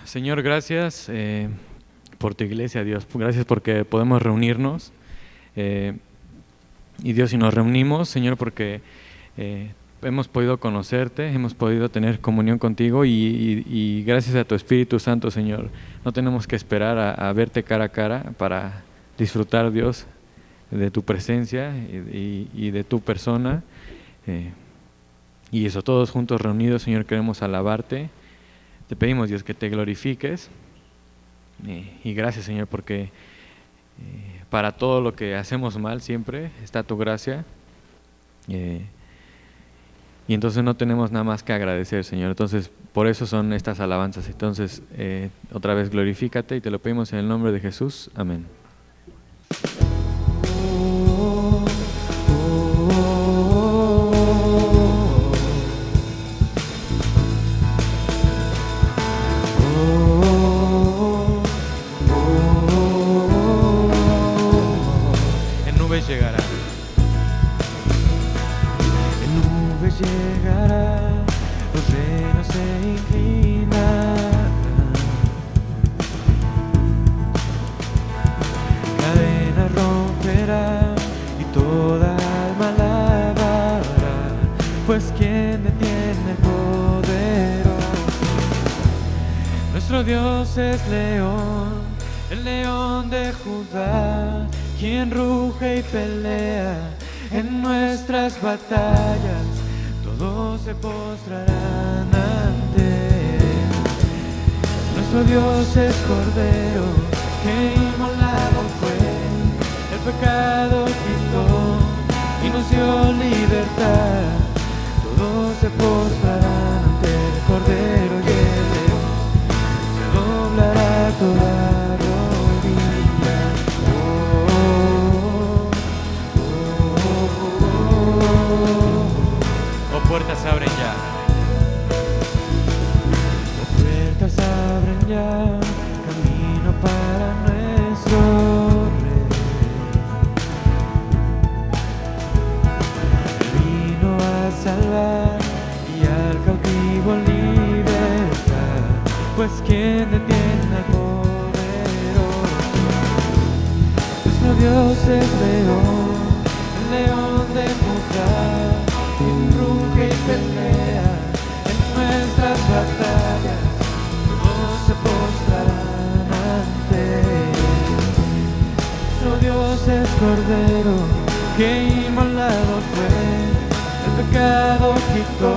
Señor, gracias por tu iglesia, Dios. Gracias porque podemos reunirnos. Y Dios, si nos reunimos, Señor, porque hemos podido conocerte, hemos podido tener comunión contigo y gracias a tu Espíritu Santo, Señor, no tenemos que esperar a verte cara a cara para disfrutar, Dios, de tu presencia y de tu persona. Y eso, todos juntos reunidos, Señor, queremos alabarte. Te pedimos, Dios, que te glorifiques. Y gracias, Señor, porque para todo lo que hacemos mal siempre está tu gracia. Y entonces no tenemos nada más que agradecer, Señor. Entonces, por eso son estas alabanzas. Entonces, otra vez glorifícate y te lo pedimos en el nombre de Jesús. Amén. En nubes llegará. En nubes llegará, los reinos se inclinarán, cadenas romperá y toda alma alabará, pues quien detiene el poderoso. Nuestro Dios es león, el león de Judá, quien ruge y pelea en nuestras batallas. Todos se postrarán ante él. Nuestro Dios es Cordero, que inmolado fue, el pecado quitó y nos dio libertad. Todos se postrarán ante el Cordero y el león, se doblará toda rodilla. Puertas abren ya. Puertas abren ya, camino para nuestro Rey. Vino a salvar y al cautivo libertar, pues quien detiene al poderoso. Nuestro Dios es león, el león de Judá, quien ruge y pelea en nuestras batallas. Todos se postrarán ante él. Nuestro Dios es Cordero, que inmolado fue, el pecado quitó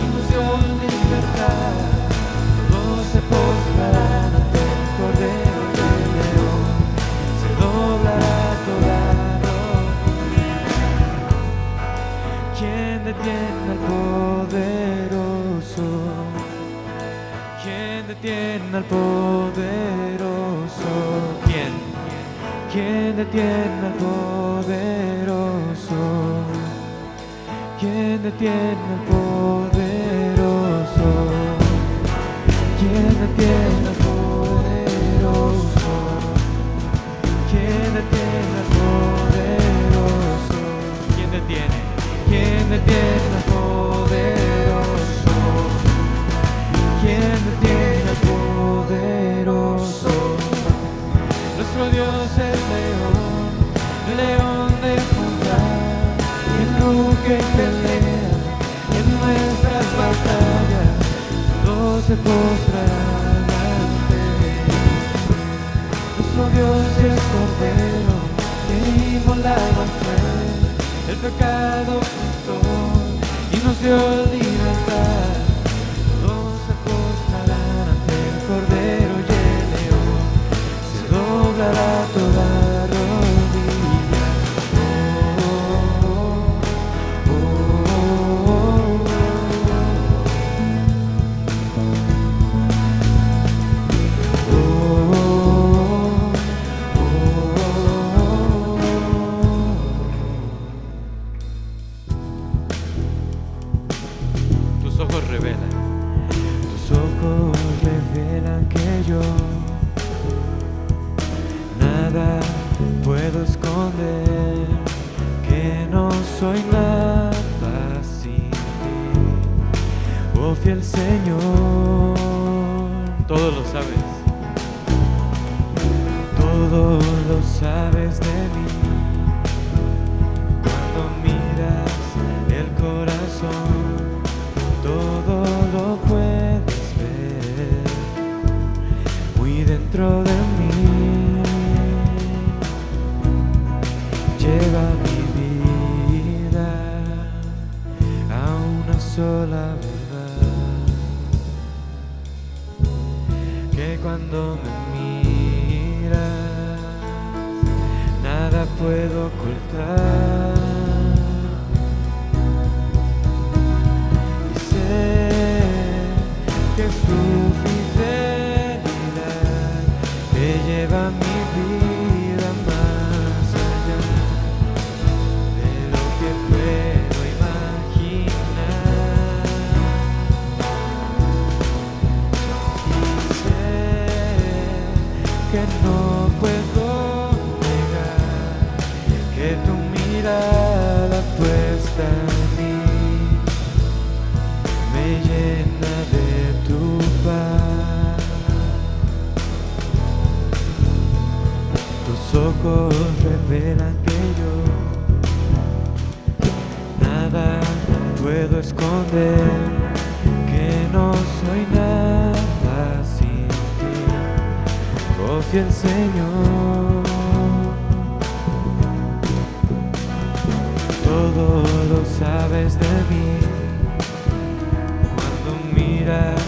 y nos dio libertad. Todos se postrarán ante el Cordero y el león, se doblará toda rodilla. ¿Quién detiene al poderoso? ¿Quién detiene al poderoso? ¿Quién? ¿Quién detiene al poderoso? ¿Quién detiene al poderoso? ¿Quién detiene al poderoso? ¿Quién detiene al poderoso? ¿Quién detiene? ¿Quién detiene al poderoso? ¿Quién detiene al poderoso? Nuestro Dios es león, el león de Judá, quien ruge y pelea en nuestras batallas. Todos se postrarán ante él. Nuestro Dios es Cordero, que inmolado fue, el pecado quitó y nos dio libertad. Todos se postrarán ante el Cordero y el león, se doblará toda rodilla. Tus ojos revelan. Tus ojos revelan que yo nada puedo esconder, que no soy nada sin ti, oh fiel Señor. Todo lo sabes. Todo lo sabes de mí. Cuando miras el corazón, todo lo puedes ver muy dentro de mí. Lleva mi vida a una sola verdad, que cuando me miras nada puedo ocultar. Y sé que es tu fidelidad que lleva mi vida más allá de lo que puedo imaginar. Y sé que no puedo negar que tu mirada puesta en mí me llena de tu paz. Tus ojos revelan que yo nada puedo esconder, que no soy nada sin ti, oh fiel Señor. Todo lo sabes de mí. Cuando miras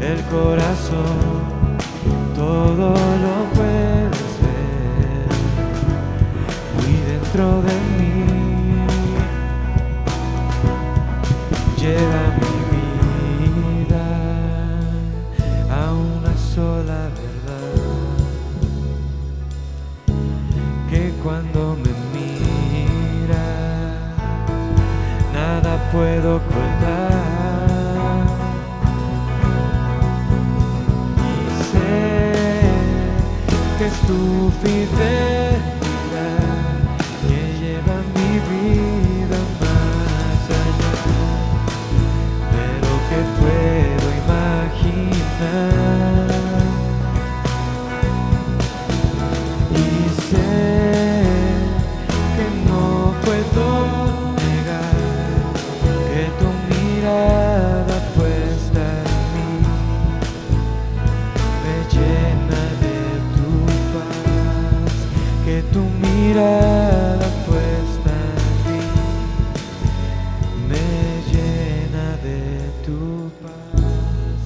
el corazón, todo lo puedes ver muy dentro de mí. Lleva mi vida a una sola verdad, que cuando me miras nada puedo ocultar. Y sé que es tu fidelidad que lleva mi vida más allá de lo que puedo imaginar. Y sé que no puedo negar que tu mirada puesta en mí me llena de tu paz, que tu mirada puesta en mí me llena de tu paz,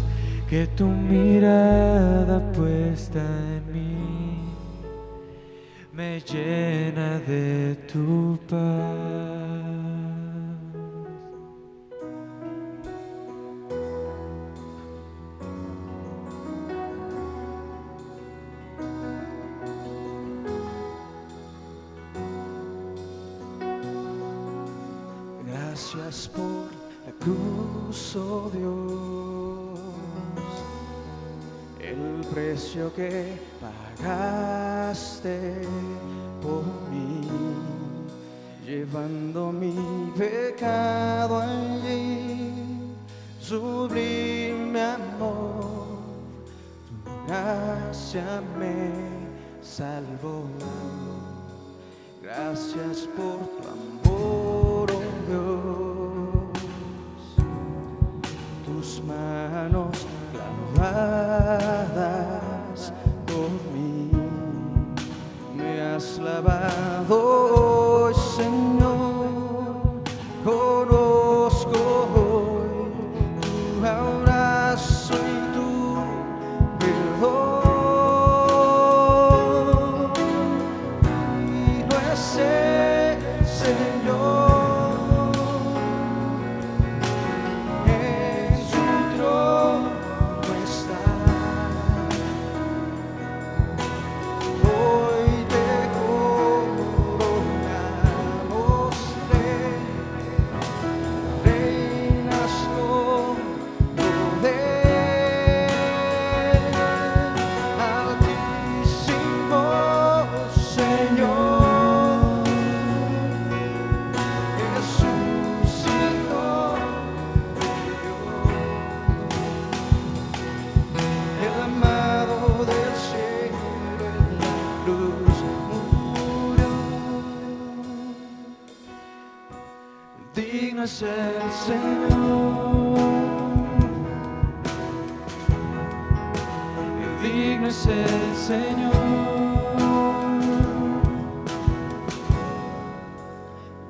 que tu mirada puesta en mí me llena de tu paz. Gracias por la cruz, oh Dios, el precio que pagaste por mí, llevando mi pecado allí. Sublime amor, tu gracia me salvó. Gracias por tu amor, oh Dios, tus manos lavadas por mí, me has lavado hoy, Señor. Conozco hoy tu abrazo y tu perdón, y no es el Señor es el Señor, y digno es el Señor.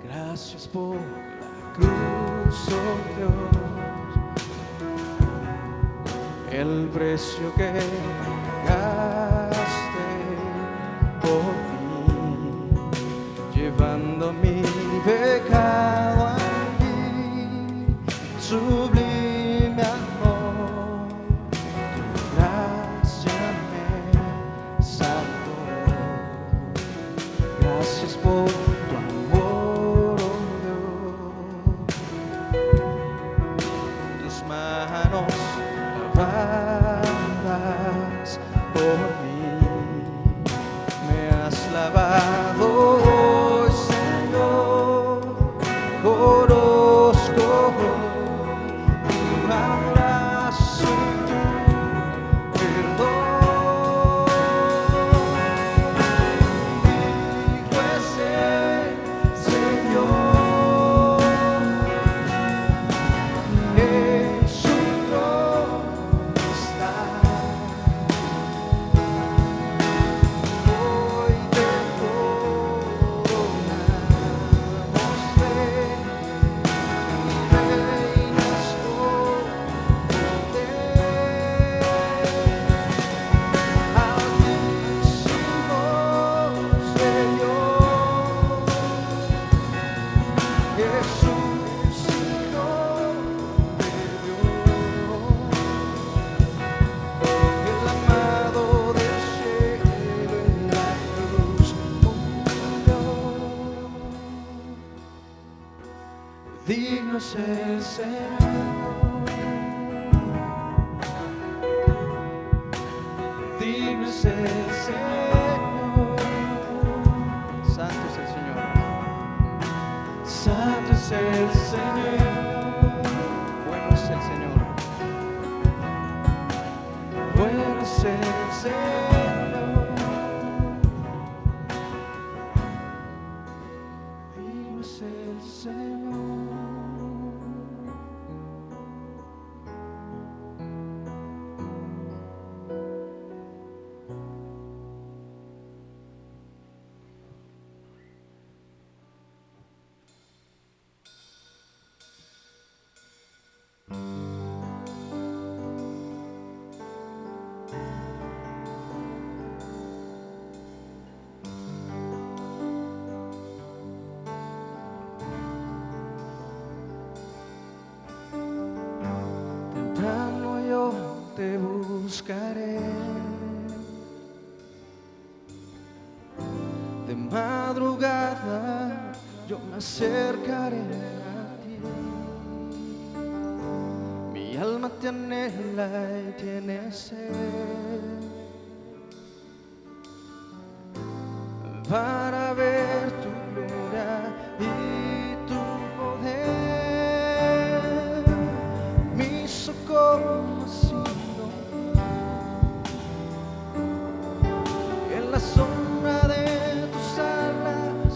Gracias por la cruz, oh Dios, el precio que pagaste por mí, llevando mi pecado allí, sublime amor, tu gracia me salvó. Gracias por tu amor, oh Dios, tus manos lavadas por mí, me has lavado hoy, Señor. Conozco tu abrazo y tu perdón. Digno es el Señor, en su trono está. Hoy te coronamos, Rey, reinas con poder. Altísimo Señor, Jesús, Hijo de Dios, el amado del cielo en la cruz murió. Digno es el Señor, digno es el Señor. Santo es el Señor, santo es el Señor. Bueno es el Señor, bueno es el Señor. Digno es el Señor. Temprano yo te buscaré, de madrugada yo me acercaré a ti. Mi alma te anhela y tiene sed para ver tu gloria y tu poder. Mi socorro ha sido en la sombra de tus alas,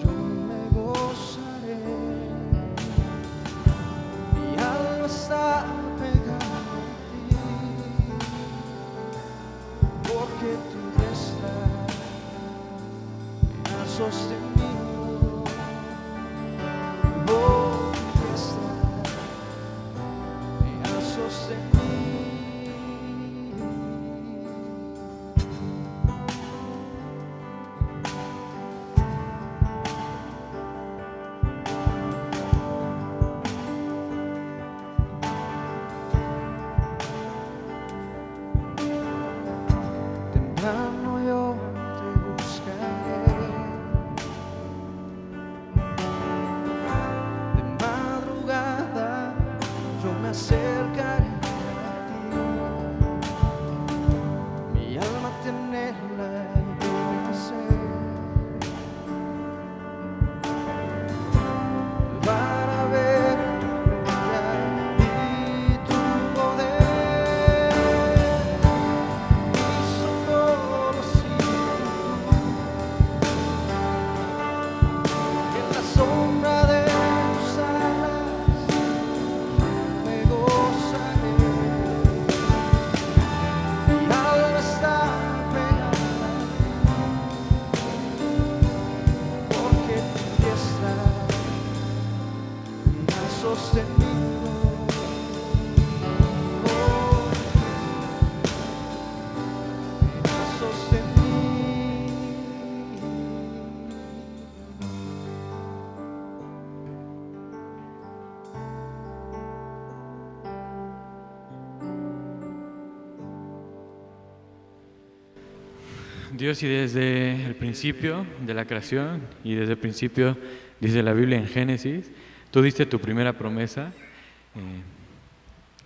yo me gozaré. Mi alma está pegada a ti, porque tu diestra me ha sostenido. Oh, tu diestra me ha sostenido. Temprano yo te buscaré, Dios, y desde el principio de la creación, y desde el principio, dice la Biblia en Génesis, tú diste tu primera promesa,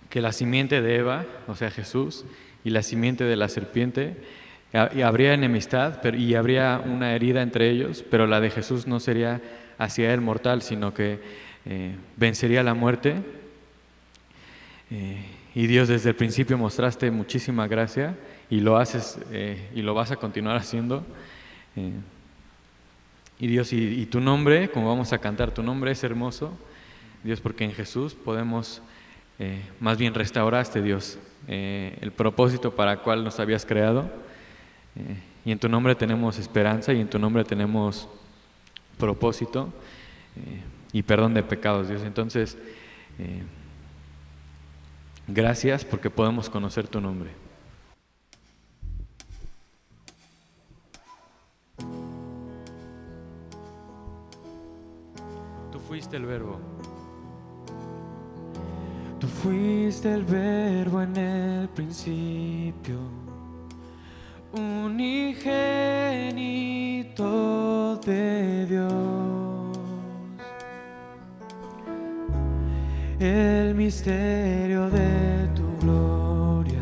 que la simiente de Eva, o sea Jesús, y la simiente de la serpiente, y habría enemistad y habría una herida entre ellos, pero la de Jesús no sería hacia él mortal, sino que vencería la muerte. Y Dios, desde el principio mostraste muchísima gracia y lo haces y lo vas a continuar haciendo. Y Dios, y tu nombre, como vamos a cantar, tu nombre es hermoso, Dios, porque en Jesús podemos, más bien restauraste, Dios, el propósito para el cual nos habías creado. Y en tu nombre tenemos esperanza y en tu nombre tenemos propósito y perdón de pecados, Dios. Entonces, gracias porque podemos conocer tu nombre. Tú fuiste el Verbo. Tú fuiste el Verbo en el principio, unigénito de Dios. El misterio de tu gloria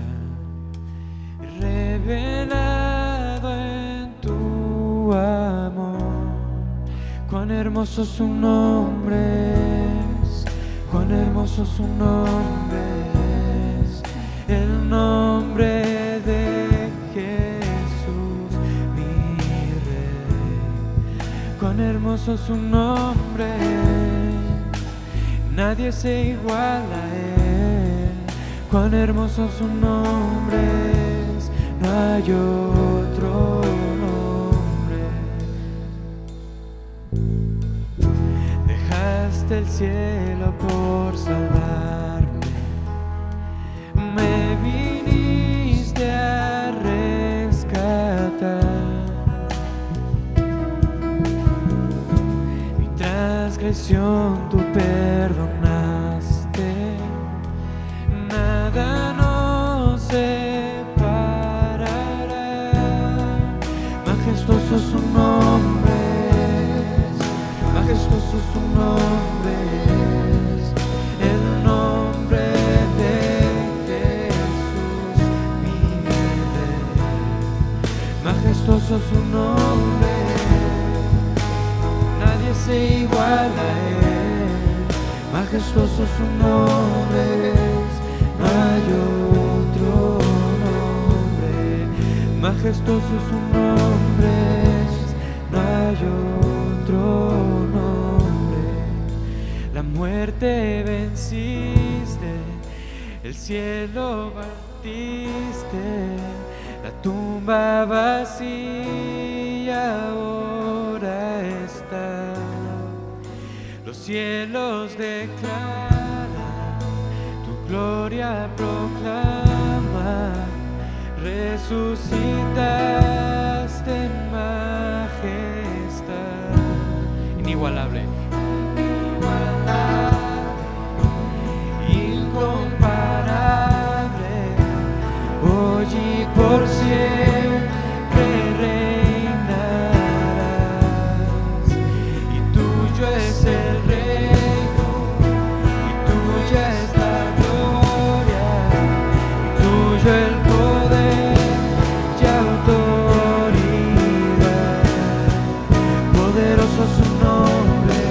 revelado en tu amor. Cuán hermoso su nombre es, cuán hermoso su nombre es, el nombre de Jesús, mi Rey. Cuán hermoso su nombre es, nadie se iguala a él. Cuán hermoso su nombre es, no hay otro nombre. Dejaste el cielo por salvarme, me viniste a rescatar. Mi transgresión tú perdonaste, nada nos separará. Majestuoso su nombre es, majestuoso su nombre es, el nombre de Jesús, mi Rey. Majestuoso su nombre, nadie se iguala a él. Majestuoso su nombre es, no hay otro nombre. Majestuoso su nombre es, no hay otro nombre. La muerte venciste, el cielo batiste, la tumba vacía ahora está. Los cielos declaran, tu gloria proclama, resucitaste en majestad. Inigualable, incomparable, hoy y por siempre reinarás. Y tuyo es el reino, y tuya es la gloria, y tuyo el poder y autoridad. Poderoso su nombre,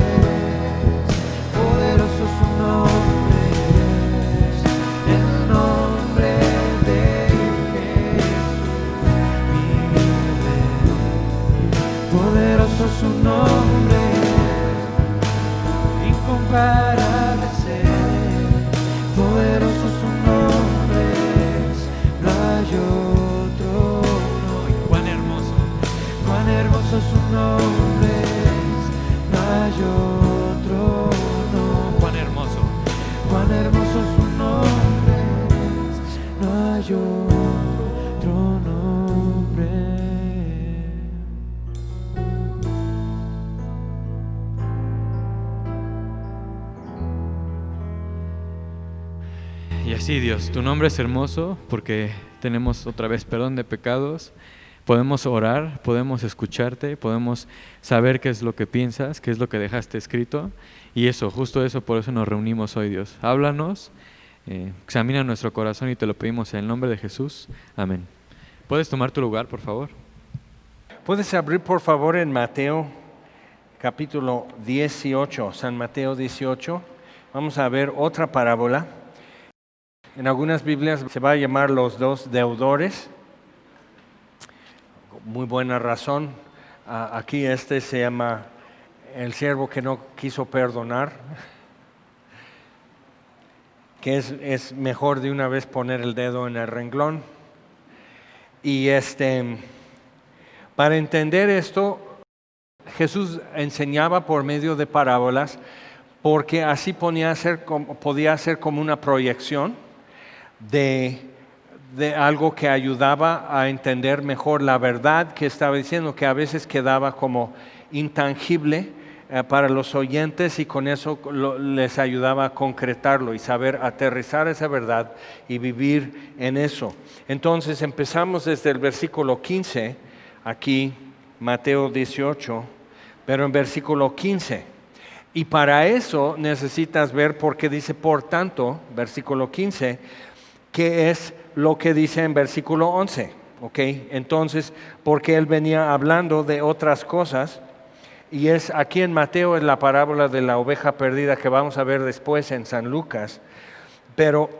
poderoso su nombre es, el nombre de Jesús, mi Rey. Poderoso su nombre, incomparable ser. Poderoso su nombre es, no hay otro, no. Y cuán hermoso su nombre es, no hay otro, no. Cuán hermoso su nombre es, no hay otro nombre. Y así, Dios, tu nombre es hermoso porque tenemos otra vez perdón de pecados, podemos orar, podemos escucharte, podemos saber qué es lo que piensas, qué es lo que dejaste escrito. Y eso, justo eso, por eso nos reunimos hoy, Dios. Háblanos, examina nuestro corazón y te lo pedimos en el nombre de Jesús. Amén. ¿Puedes tomar tu lugar, por favor? Puedes abrir por favor en Mateo capítulo 18, San Mateo 18. Vamos a ver otra parábola. En algunas Biblias se va a llamar los dos deudores. Muy buena razón. Aquí se llama el siervo que no quiso perdonar. Que es mejor de una vez poner el dedo en el renglón. Y para entender esto, Jesús enseñaba por medio de parábolas, porque así podía ser como una proyección de algo que ayudaba a entender mejor la verdad que estaba diciendo, que a veces quedaba como intangible para los oyentes, y con eso les ayudaba a concretarlo y saber aterrizar esa verdad y vivir en eso. Entonces empezamos desde el versículo 15, aquí Mateo 18, pero en versículo 15. Y para eso necesitas ver por qué dice por tanto, versículo 15, qué es lo que dice en versículo 11. ¿Okay? Entonces, porque él venía hablando de otras cosas. Y aquí en Mateo es la parábola de la oveja perdida que vamos a ver después en San Lucas, pero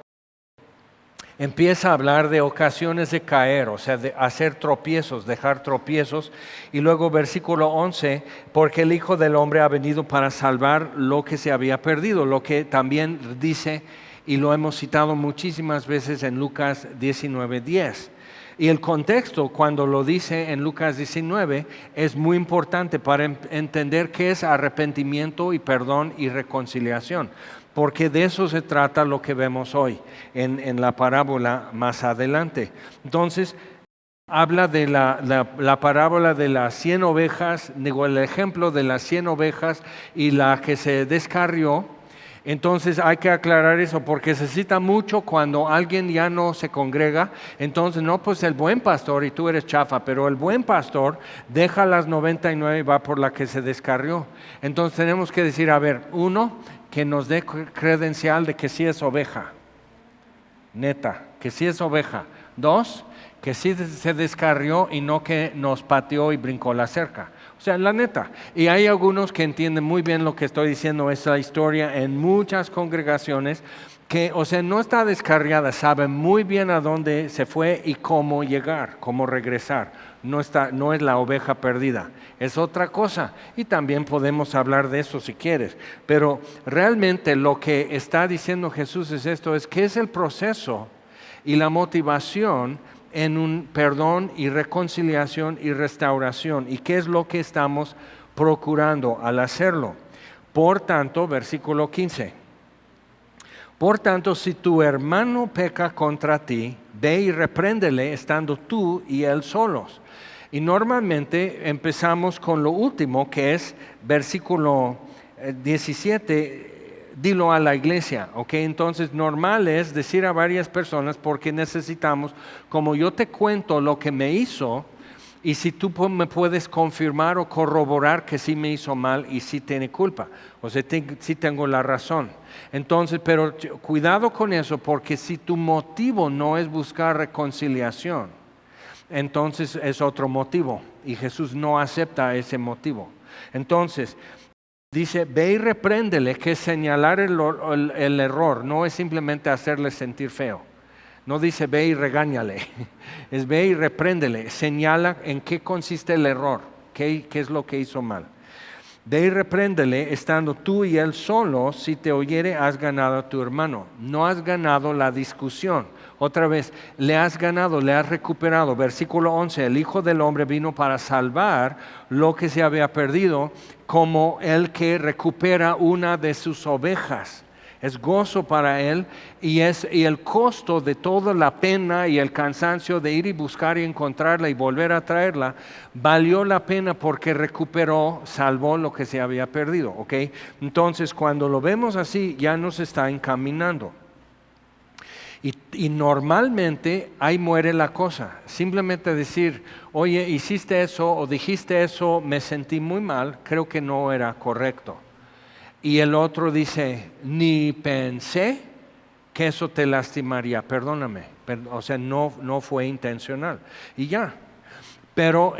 empieza a hablar de ocasiones de caer, o sea, de hacer tropiezos, dejar tropiezos, y luego versículo 11, porque el Hijo del Hombre ha venido para salvar lo que se había perdido, lo que también dice, y lo hemos citado muchísimas veces en Lucas 19:10. Y el contexto, cuando lo dice en Lucas 19, es muy importante para entender qué es arrepentimiento y perdón y reconciliación, porque de eso se trata lo que vemos hoy en la parábola más adelante. Entonces, habla de la parábola de las 100 ovejas, digo, el ejemplo de las 100 ovejas y la que se descarrió. Entonces hay que aclarar eso, porque se cita mucho cuando alguien ya no se congrega. Entonces no, pues el buen pastor, y tú eres chafa, pero el buen pastor deja las 99 y va por la que se descarrió. Entonces tenemos que decir, a ver, uno, que nos dé credencial de que sí es oveja, neta, que sí es oveja. Dos, que sí se descarrió y no que nos pateó y brincó la cerca. O sea, la neta. Y hay algunos que entienden muy bien lo que estoy diciendo, esa historia en muchas congregaciones, que, o sea, no está descarriada, sabe muy bien a dónde se fue y cómo llegar, cómo regresar. No es la oveja perdida, es otra cosa. Y también podemos hablar de eso si quieres. Pero realmente lo que está diciendo Jesús es esto, es que es el proceso y la motivación en un perdón y reconciliación y restauración. ¿Y qué es lo que estamos procurando al hacerlo? Por tanto, versículo 15. Por tanto, si tu hermano peca contra ti, ve y repréndele estando tú y él solos. Y normalmente empezamos con lo último, que es versículo 17, dilo a la iglesia, ¿ok? Entonces normal es decir a varias personas, porque necesitamos, como yo te cuento lo que me hizo, y si tú me puedes confirmar o corroborar que sí me hizo mal y sí tiene culpa, o sea, sí tengo la razón. Entonces, pero cuidado con eso, porque si tu motivo no es buscar reconciliación, entonces es otro motivo, y Jesús no acepta ese motivo. Entonces, dice, ve y repréndele, que señalar el error no es simplemente hacerle sentir feo. No dice ve y regáñale, es ve y repréndele, señala en qué consiste el error, qué es lo que hizo mal. Ve y repréndele estando tú y él solo, si te oyere has ganado a tu hermano. No has ganado la discusión. Otra vez, le has ganado, le has recuperado. Versículo 11, el Hijo del Hombre vino para salvar lo que se había perdido, como el que recupera una de sus ovejas. Es gozo para él, y el costo de toda la pena y el cansancio de ir y buscar y encontrarla y volver a traerla, valió la pena porque recuperó, salvó lo que se había perdido. ¿Okay? Entonces, cuando lo vemos así, ya nos está encaminando. Y normalmente ahí muere la cosa. Simplemente decir, oye, hiciste eso o dijiste eso, me sentí muy mal, creo que no era correcto. Y el otro dice, ni pensé que eso te lastimaría, perdóname. O sea, no fue intencional. Y ya. Pero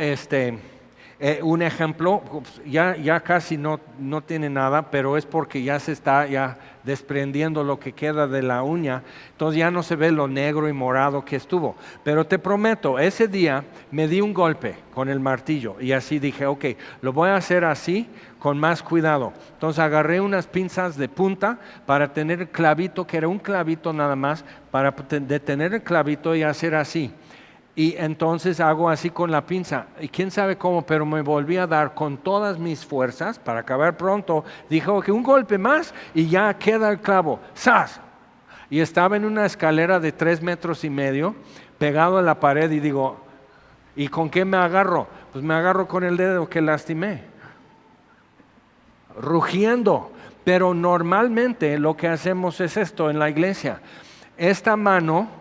un ejemplo, ya casi no tiene nada, pero es porque ya se está ya desprendiendo lo que queda de la uña, entonces ya no se ve lo negro y morado que estuvo. Pero te prometo, ese día me di un golpe con el martillo y así dije, ok, lo voy a hacer así, con más cuidado. Entonces agarré unas pinzas de punta para tener el clavito, que era un clavito nada más, para detener el clavito y hacer así. Y entonces hago así con la pinza, y quién sabe cómo, pero me volví a dar con todas mis fuerzas para acabar pronto. Dijo que un golpe más y ya queda el clavo. ¡Zas! Y estaba en una escalera de 3,5 metros, pegado a la pared, y digo, ¿y con qué me agarro? Pues me agarro con el dedo que lastimé, rugiendo. Pero normalmente lo que hacemos es esto en la iglesia. Esta mano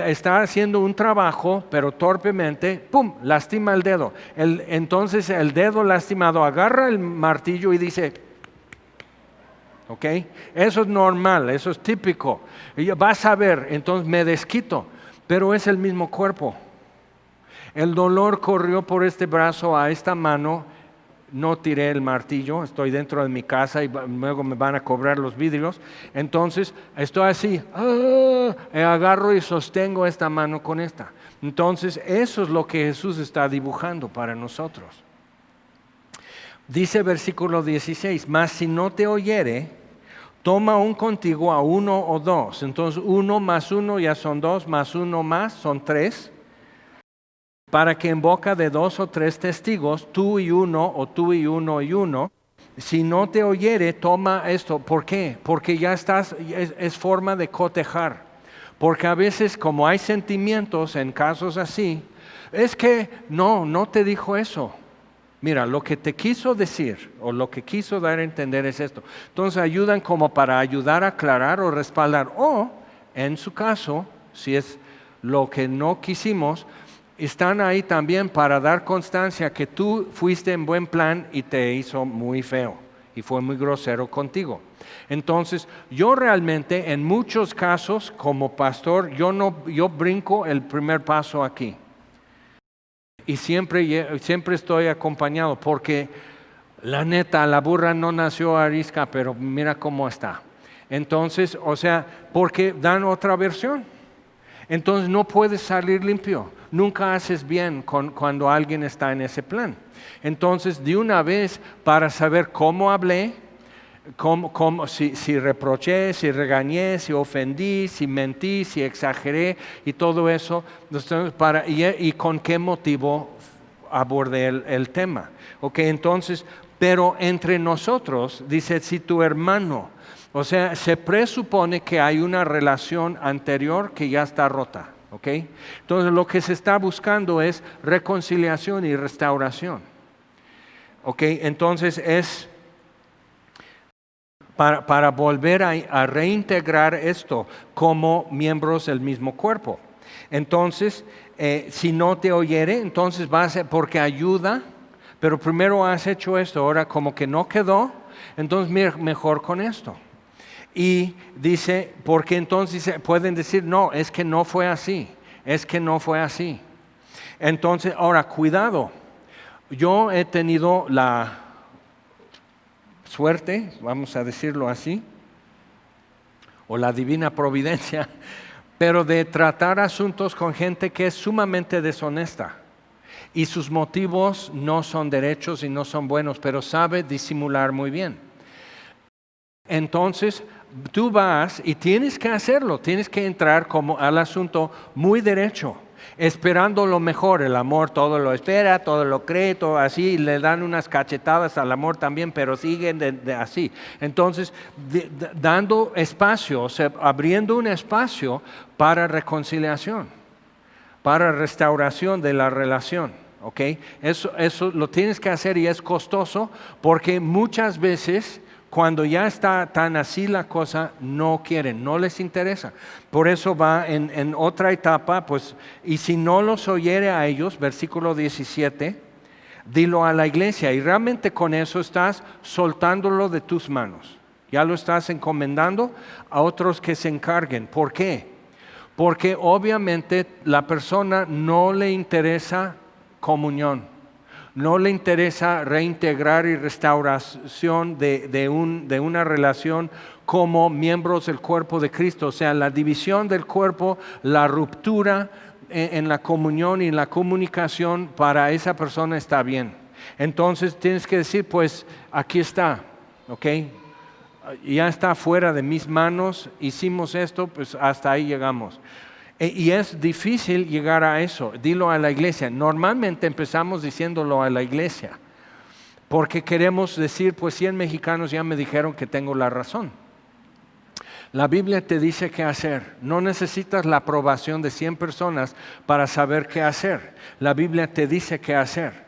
está haciendo un trabajo, pero torpemente, ¡pum!, lastima el dedo. Entonces el dedo lastimado agarra el martillo y dice, ¿ok? Eso es normal, eso es típico. Y vas a ver, entonces me desquito, pero es el mismo cuerpo. El dolor corrió por este brazo a esta mano. No tiré el martillo, estoy dentro de mi casa y luego me van a cobrar los vidrios. Entonces estoy así, agarro y sostengo esta mano con esta. Entonces eso es lo que Jesús está dibujando para nosotros. Dice versículo 16, mas si no te oyere, toma un contigo a 1 o 2. Entonces 1 más 1 ya son 2, más 1 más son 3. Para que en boca de 2 o 3 testigos, tú y uno, o tú y uno y uno, si no te oyere, toma esto. ¿Por qué? Porque ya es forma de cotejar. Porque a veces, como hay sentimientos en casos así, es que no te dijo eso. Mira, lo que te quiso decir o lo que quiso dar a entender es esto. Entonces ayudan como para ayudar a aclarar o respaldar. O, en su caso, si es lo que no quisimos, están ahí también para dar constancia que tú fuiste en buen plan y te hizo muy feo y fue muy grosero contigo. Entonces, yo realmente en muchos casos como pastor, yo brinco el primer paso aquí. Y siempre estoy acompañado porque la neta, la burra no nació arisca, pero mira cómo está. Entonces, o sea, porque dan otra versión. Entonces no puedes salir limpio. Nunca haces bien cuando alguien está en ese plan. Entonces, de una vez, para saber cómo hablé, si reproché, si regañé, si ofendí, si mentí, si exageré y todo eso, y con qué motivo abordé el tema. Okay, entonces, pero entre nosotros, dice, si tu hermano, o sea, se presupone que hay una relación anterior que ya está rota. ¿Okay? Entonces lo que se está buscando es reconciliación y restauración. ¿Okay? Entonces es para volver a reintegrar esto como miembros del mismo cuerpo. Entonces, si no te oyere, entonces vas a, porque ayuda, pero primero has hecho esto, ahora como que no quedó, entonces mejor con esto. Y dice, porque entonces pueden decir, no, es que no fue así, es que no fue así. Entonces, ahora, cuidado, yo he tenido la suerte, vamos a decirlo así, o la divina providencia, pero de tratar asuntos con gente que es sumamente deshonesta. Y sus motivos no son derechos y no son buenos, pero sabe disimular muy bien. Entonces, tú vas y tienes que hacerlo, tienes que entrar como al asunto muy derecho, esperando lo mejor. El amor todo lo espera, todo lo cree, todo así, le dan unas cachetadas al amor también, pero siguen así. Entonces, dando espacio, o sea, abriendo un espacio para reconciliación, para restauración de la relación. ¿Okay? Eso lo tienes que hacer y es costoso porque muchas veces Cuando ya está tan así la cosa, no quieren, no les interesa. Por eso va en otra etapa, pues, y si no los oyere a ellos, versículo 17, dilo a la iglesia. Y realmente con eso estás soltándolo de tus manos. Ya lo estás encomendando a otros que se encarguen. ¿Por qué? Porque obviamente la persona no le interesa comunión. No le interesa reintegrar y restauración de una relación como miembros del cuerpo de Cristo. O sea, la división del cuerpo, la ruptura en la comunión y en la comunicación para esa persona está bien. Entonces tienes que decir, pues aquí está, ¿ok? Ya está fuera de mis manos, hicimos esto, pues hasta ahí llegamos. Y es difícil llegar a eso, dilo a la iglesia. Normalmente empezamos diciéndolo a la iglesia, porque queremos decir, pues 100 mexicanos ya me dijeron que tengo la razón. La Biblia te dice qué hacer. No necesitas la aprobación de 100 personas para saber qué hacer. La Biblia te dice qué hacer.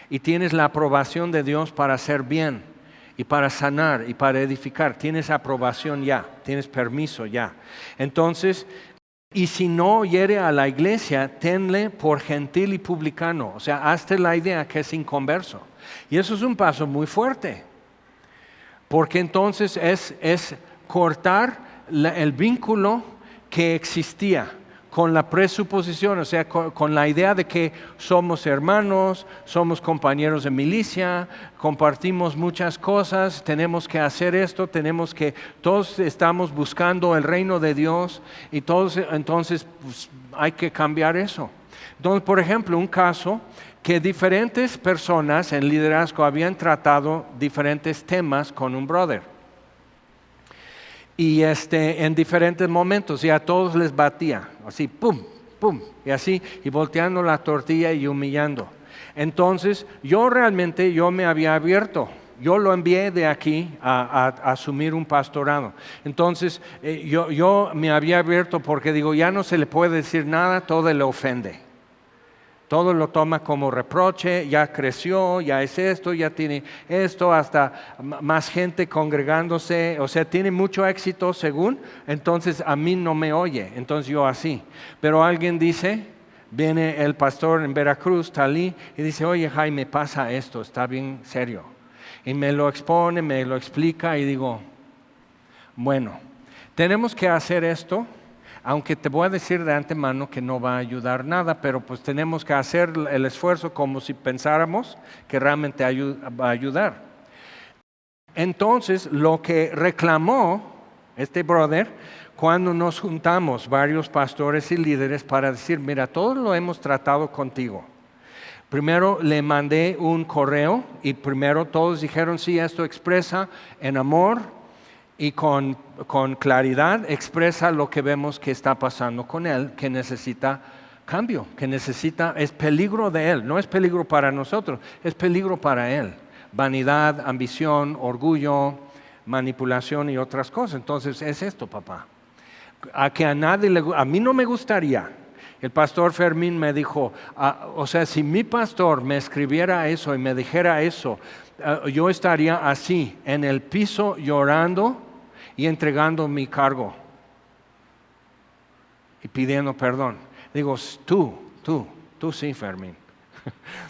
Y tienes la aprobación de Dios para hacer bien, y para sanar, y para edificar. Tienes aprobación ya, tienes permiso ya. Entonces, y si no oyere a la iglesia, tenle por gentil y publicano. O sea, hazte la idea que es inconverso. Y eso es un paso muy fuerte. Porque entonces es cortar el vínculo que existía con la presuposición, o sea, con la idea de que somos hermanos, somos compañeros de milicia, compartimos muchas cosas, tenemos que hacer esto, todos estamos buscando el reino de Dios y todos, entonces pues, hay que cambiar eso. Entonces, por ejemplo, un caso que diferentes personas en liderazgo habían tratado diferentes temas con un brother. Y en diferentes momentos, y a todos les batía, así, pum, pum, y así, y volteando la tortilla y humillando. Entonces, yo me había abierto, yo lo envié de aquí a asumir un pastorado. Entonces, yo me había abierto porque digo, ya no se le puede decir nada, todo le ofende. Todo lo toma como reproche, ya creció, ya es esto, ya tiene esto, hasta más gente congregándose, o sea, tiene mucho éxito según, entonces a mí no me oye, entonces yo así. Pero alguien dice, viene el pastor en Veracruz, Talí, y dice, oye Jaime, pasa esto, está bien serio. Y me lo expone, me lo explica y digo, bueno, tenemos que hacer esto. Aunque te voy a decir de antemano que no va a ayudar nada, pero pues tenemos que hacer el esfuerzo como si pensáramos que realmente va a ayudar. Entonces, lo que reclamó este brother, cuando nos juntamos varios pastores y líderes para decir, mira, todos lo hemos tratado contigo. Primero le mandé un correo y primero todos dijeron, sí, esto expresa en amor, y con claridad expresa lo que vemos que está pasando con él, que necesita cambio, es peligro de él, no es peligro para nosotros, es peligro para él. Vanidad, ambición, orgullo, manipulación y otras cosas. Entonces es esto, papá. A mí no me gustaría. El pastor Fermín me dijo, o sea, si mi pastor me escribiera eso y me dijera eso, yo estaría así, en el piso llorando y entregando mi cargo y pidiendo perdón. Digo, tú sí, Fermín.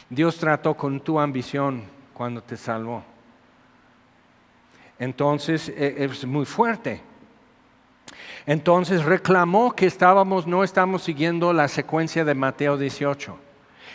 Dios trató con tu ambición cuando te salvó. Entonces es muy fuerte. Entonces reclamó que no estamos siguiendo la secuencia de Mateo 18.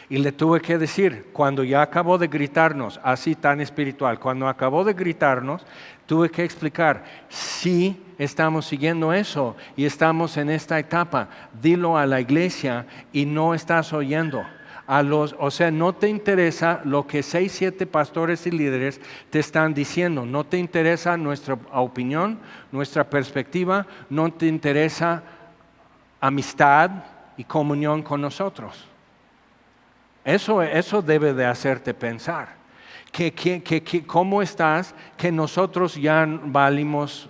Y le tuve que decir, cuando ya acabó de gritarnos, así tan espiritual, cuando acabó de gritarnos, tuve que explicar, sí estamos siguiendo eso y estamos en esta etapa, dilo a la iglesia y no estás oyendo. O sea, no te interesa lo que 6, 7 pastores y líderes te están diciendo, no te interesa nuestra opinión, nuestra perspectiva, no te interesa amistad y comunión con nosotros. Eso debe de hacerte pensar. ¿Cómo estás? Que nosotros ya valimos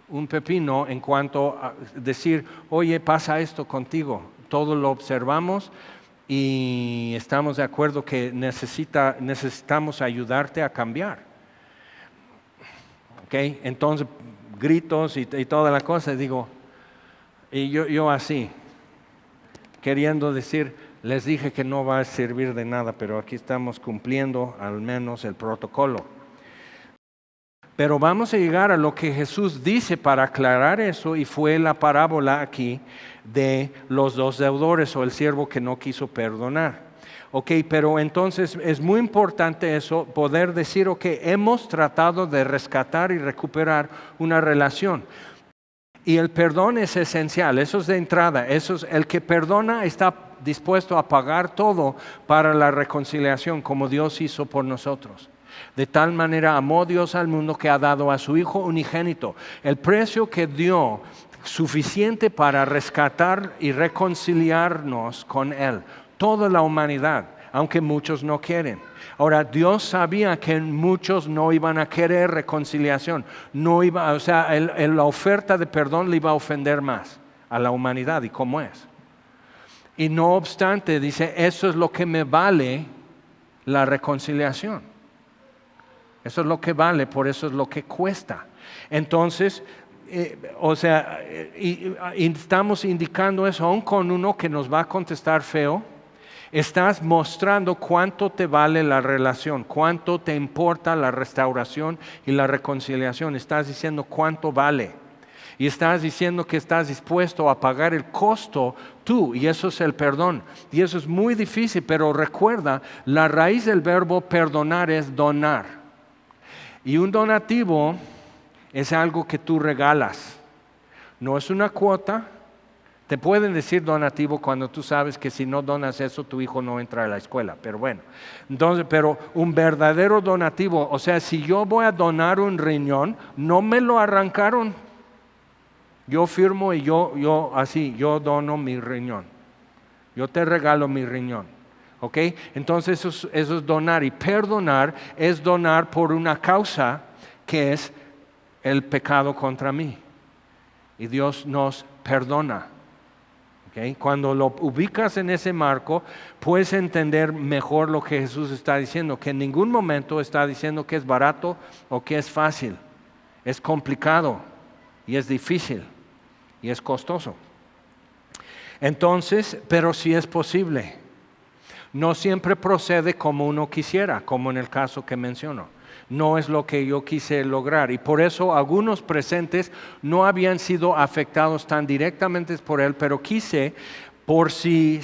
un pepino en cuanto a decir, oye, pasa esto contigo. Todo lo observamos y estamos de acuerdo que necesitamos ayudarte a cambiar. ¿ok? Entonces, gritos y toda la cosa, digo, y yo así, queriendo decir, les dije que no va a servir de nada, pero aquí estamos cumpliendo al menos el protocolo. Pero vamos a llegar a lo que Jesús dice para aclarar eso, y fue la parábola aquí de los dos deudores o el siervo que no quiso perdonar. Ok, pero entonces es muy importante eso, poder decir, ok, hemos tratado de rescatar y recuperar una relación. Y el perdón es esencial, eso es de entrada, el que perdona está dispuesto a pagar todo para la reconciliación, como Dios hizo por nosotros. De tal manera amó Dios al mundo que ha dado a su Hijo unigénito. El precio que dio, suficiente para rescatar y reconciliarnos con Él. Toda la humanidad, aunque muchos no quieren. Ahora, Dios sabía que muchos no iban a querer reconciliación. La oferta de perdón le iba a ofender más a la humanidad, y cómo es. Y no obstante, dice, eso es lo que me vale la reconciliación. Eso es lo que vale, por eso es lo que cuesta. Entonces, estamos indicando eso aún con uno que nos va a contestar feo. Estás mostrando cuánto te vale la relación, cuánto te importa la restauración y la reconciliación. Estás diciendo cuánto vale. Y estás diciendo que estás dispuesto a pagar el costo tú, y eso es el perdón. Y eso es muy difícil, pero recuerda, la raíz del verbo perdonar es donar. Y un donativo es algo que tú regalas. No es una cuota. Te pueden decir donativo cuando tú sabes que si no donas eso, tu hijo no entra a la escuela. Pero bueno, entonces, pero un verdadero donativo, o sea, si yo voy a donar un riñón, no me lo arrancaron. Yo firmo y yo dono mi riñón. Yo te regalo mi riñón. ¿Ok? Entonces eso es donar. Y perdonar es donar por una causa que es el pecado contra mí. Y Dios nos perdona. ¿Okay? Cuando lo ubicas en ese marco, puedes entender mejor lo que Jesús está diciendo, que en ningún momento está diciendo que es barato o que es fácil. Es complicado y es difícil y es costoso. Entonces, pero sí es posible. No siempre procede como uno quisiera, como en el caso que menciono. No es lo que yo quise lograr, y por eso algunos presentes no habían sido afectados tan directamente por él, pero quise, por si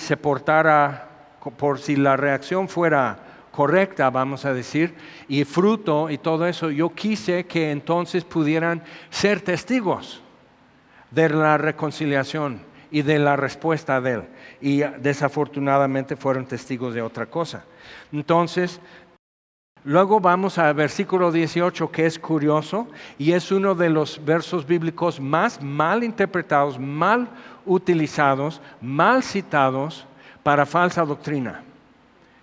la reacción fuera correcta, vamos a decir, y fruto y todo eso, yo quise que entonces pudieran ser testigos de la reconciliación y de la respuesta de él, y desafortunadamente fueron testigos de otra cosa. Entonces, luego vamos al versículo 18, que es curioso y es uno de los versos bíblicos más mal interpretados, mal utilizados, mal citados para falsa doctrina,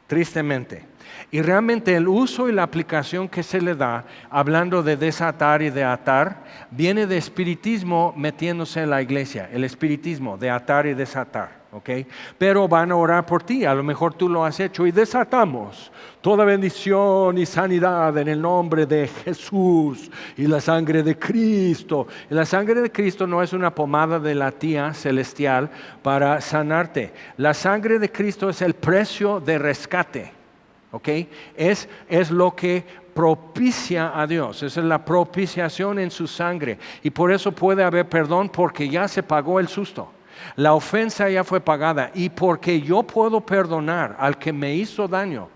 tristemente. Y realmente el uso y la aplicación que se le da, hablando de desatar y de atar, viene de espiritismo metiéndose en la iglesia, el espiritismo de atar y desatar. ¿Okay? Pero van a orar por ti, a lo mejor tú lo has hecho, y desatamos toda bendición y sanidad en el nombre de Jesús y la sangre de Cristo. Y la sangre de Cristo no es una pomada de la tía celestial para sanarte. La sangre de Cristo es el precio de rescate. ¿Okay? Es lo que propicia a Dios, esa es la propiciación en su sangre, y por eso puede haber perdón, porque ya se pagó el susto. La ofensa ya fue pagada, y porque yo puedo perdonar al que me hizo daño,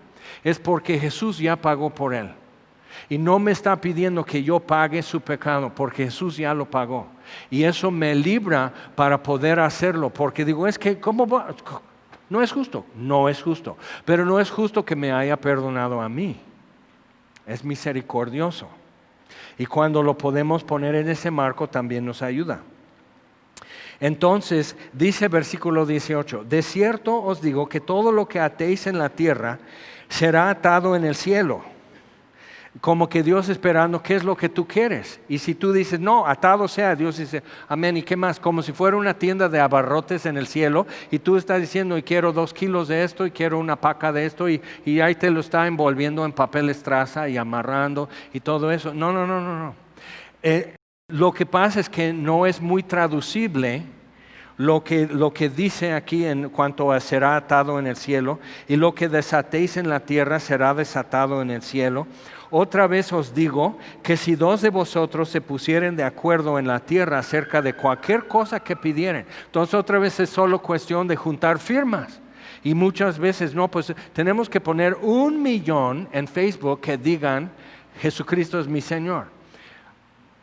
es porque Jesús ya pagó por él. Y no me está pidiendo que yo pague su pecado, porque Jesús ya lo pagó. Y eso me libra para poder hacerlo, porque digo, es que ¿cómo va? No es justo, pero no es justo que me haya perdonado a mí. Es misericordioso. Y cuando lo podemos poner en ese marco, también nos ayuda. Entonces, dice versículo 18, de cierto os digo que todo lo que atéis en la tierra será atado en el cielo. Como que Dios esperando, ¿qué es lo que tú quieres? Y si tú dices, no, atado sea, Dios dice, amén, ¿y qué más? Como si fuera una tienda de abarrotes en el cielo, y tú estás diciendo, y quiero 2 kilos de esto, y quiero una paca de esto, y ahí te lo está envolviendo en papel estraza y amarrando, y todo eso. No. Lo que pasa es que no es muy traducible lo que dice aquí en cuanto a será atado en el cielo, y lo que desatéis en la tierra será desatado en el cielo. Otra vez os digo que si dos de vosotros se pusieren de acuerdo en la tierra acerca de cualquier cosa que pidieren, entonces otra vez es solo cuestión de juntar firmas. Y muchas veces no, pues tenemos que poner 1 millón en Facebook que digan Jesucristo es mi Señor.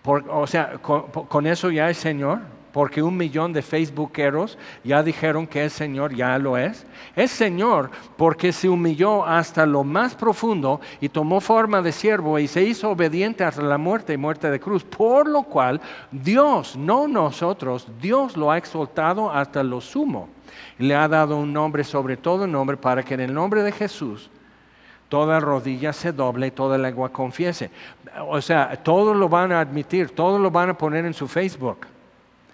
O sea, con eso ya es Señor, porque 1 millón de facebookeros ya dijeron que es Señor, ya lo es. Es Señor porque se humilló hasta lo más profundo y tomó forma de siervo y se hizo obediente hasta la muerte y muerte de cruz. Por lo cual Dios, no nosotros, Dios lo ha exaltado hasta lo sumo. Y le ha dado un nombre sobre todo nombre, para que en el nombre de Jesús toda rodilla se doble y toda lengua confiese. O sea, todos lo van a admitir, todos lo van a poner en su Facebook,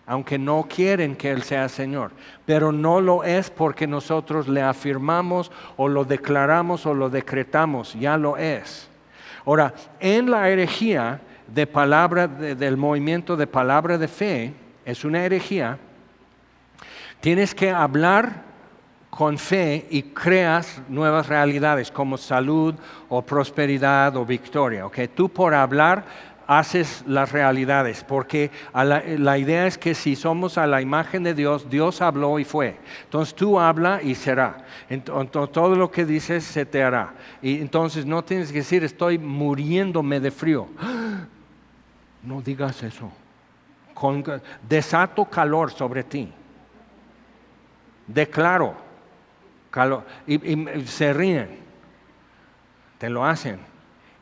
aunque no quieren que Él sea Señor. Pero no lo es porque nosotros le afirmamos o lo declaramos o lo decretamos, ya lo es. Ahora, en la herejía de palabra, del movimiento de palabra de fe, es una herejía, tienes que hablar con fe y creas nuevas realidades como salud o prosperidad o victoria. ¿Okay? Tú por hablar haces las realidades, porque la idea es que si somos a la imagen de Dios, Dios habló y fue. Entonces tú habla y será. Entonces, todo lo que dices se te hará. Y entonces no tienes que decir estoy muriéndome de frío. No digas eso. Desato calor sobre ti. Declaro calor. Y se ríen. Te lo hacen.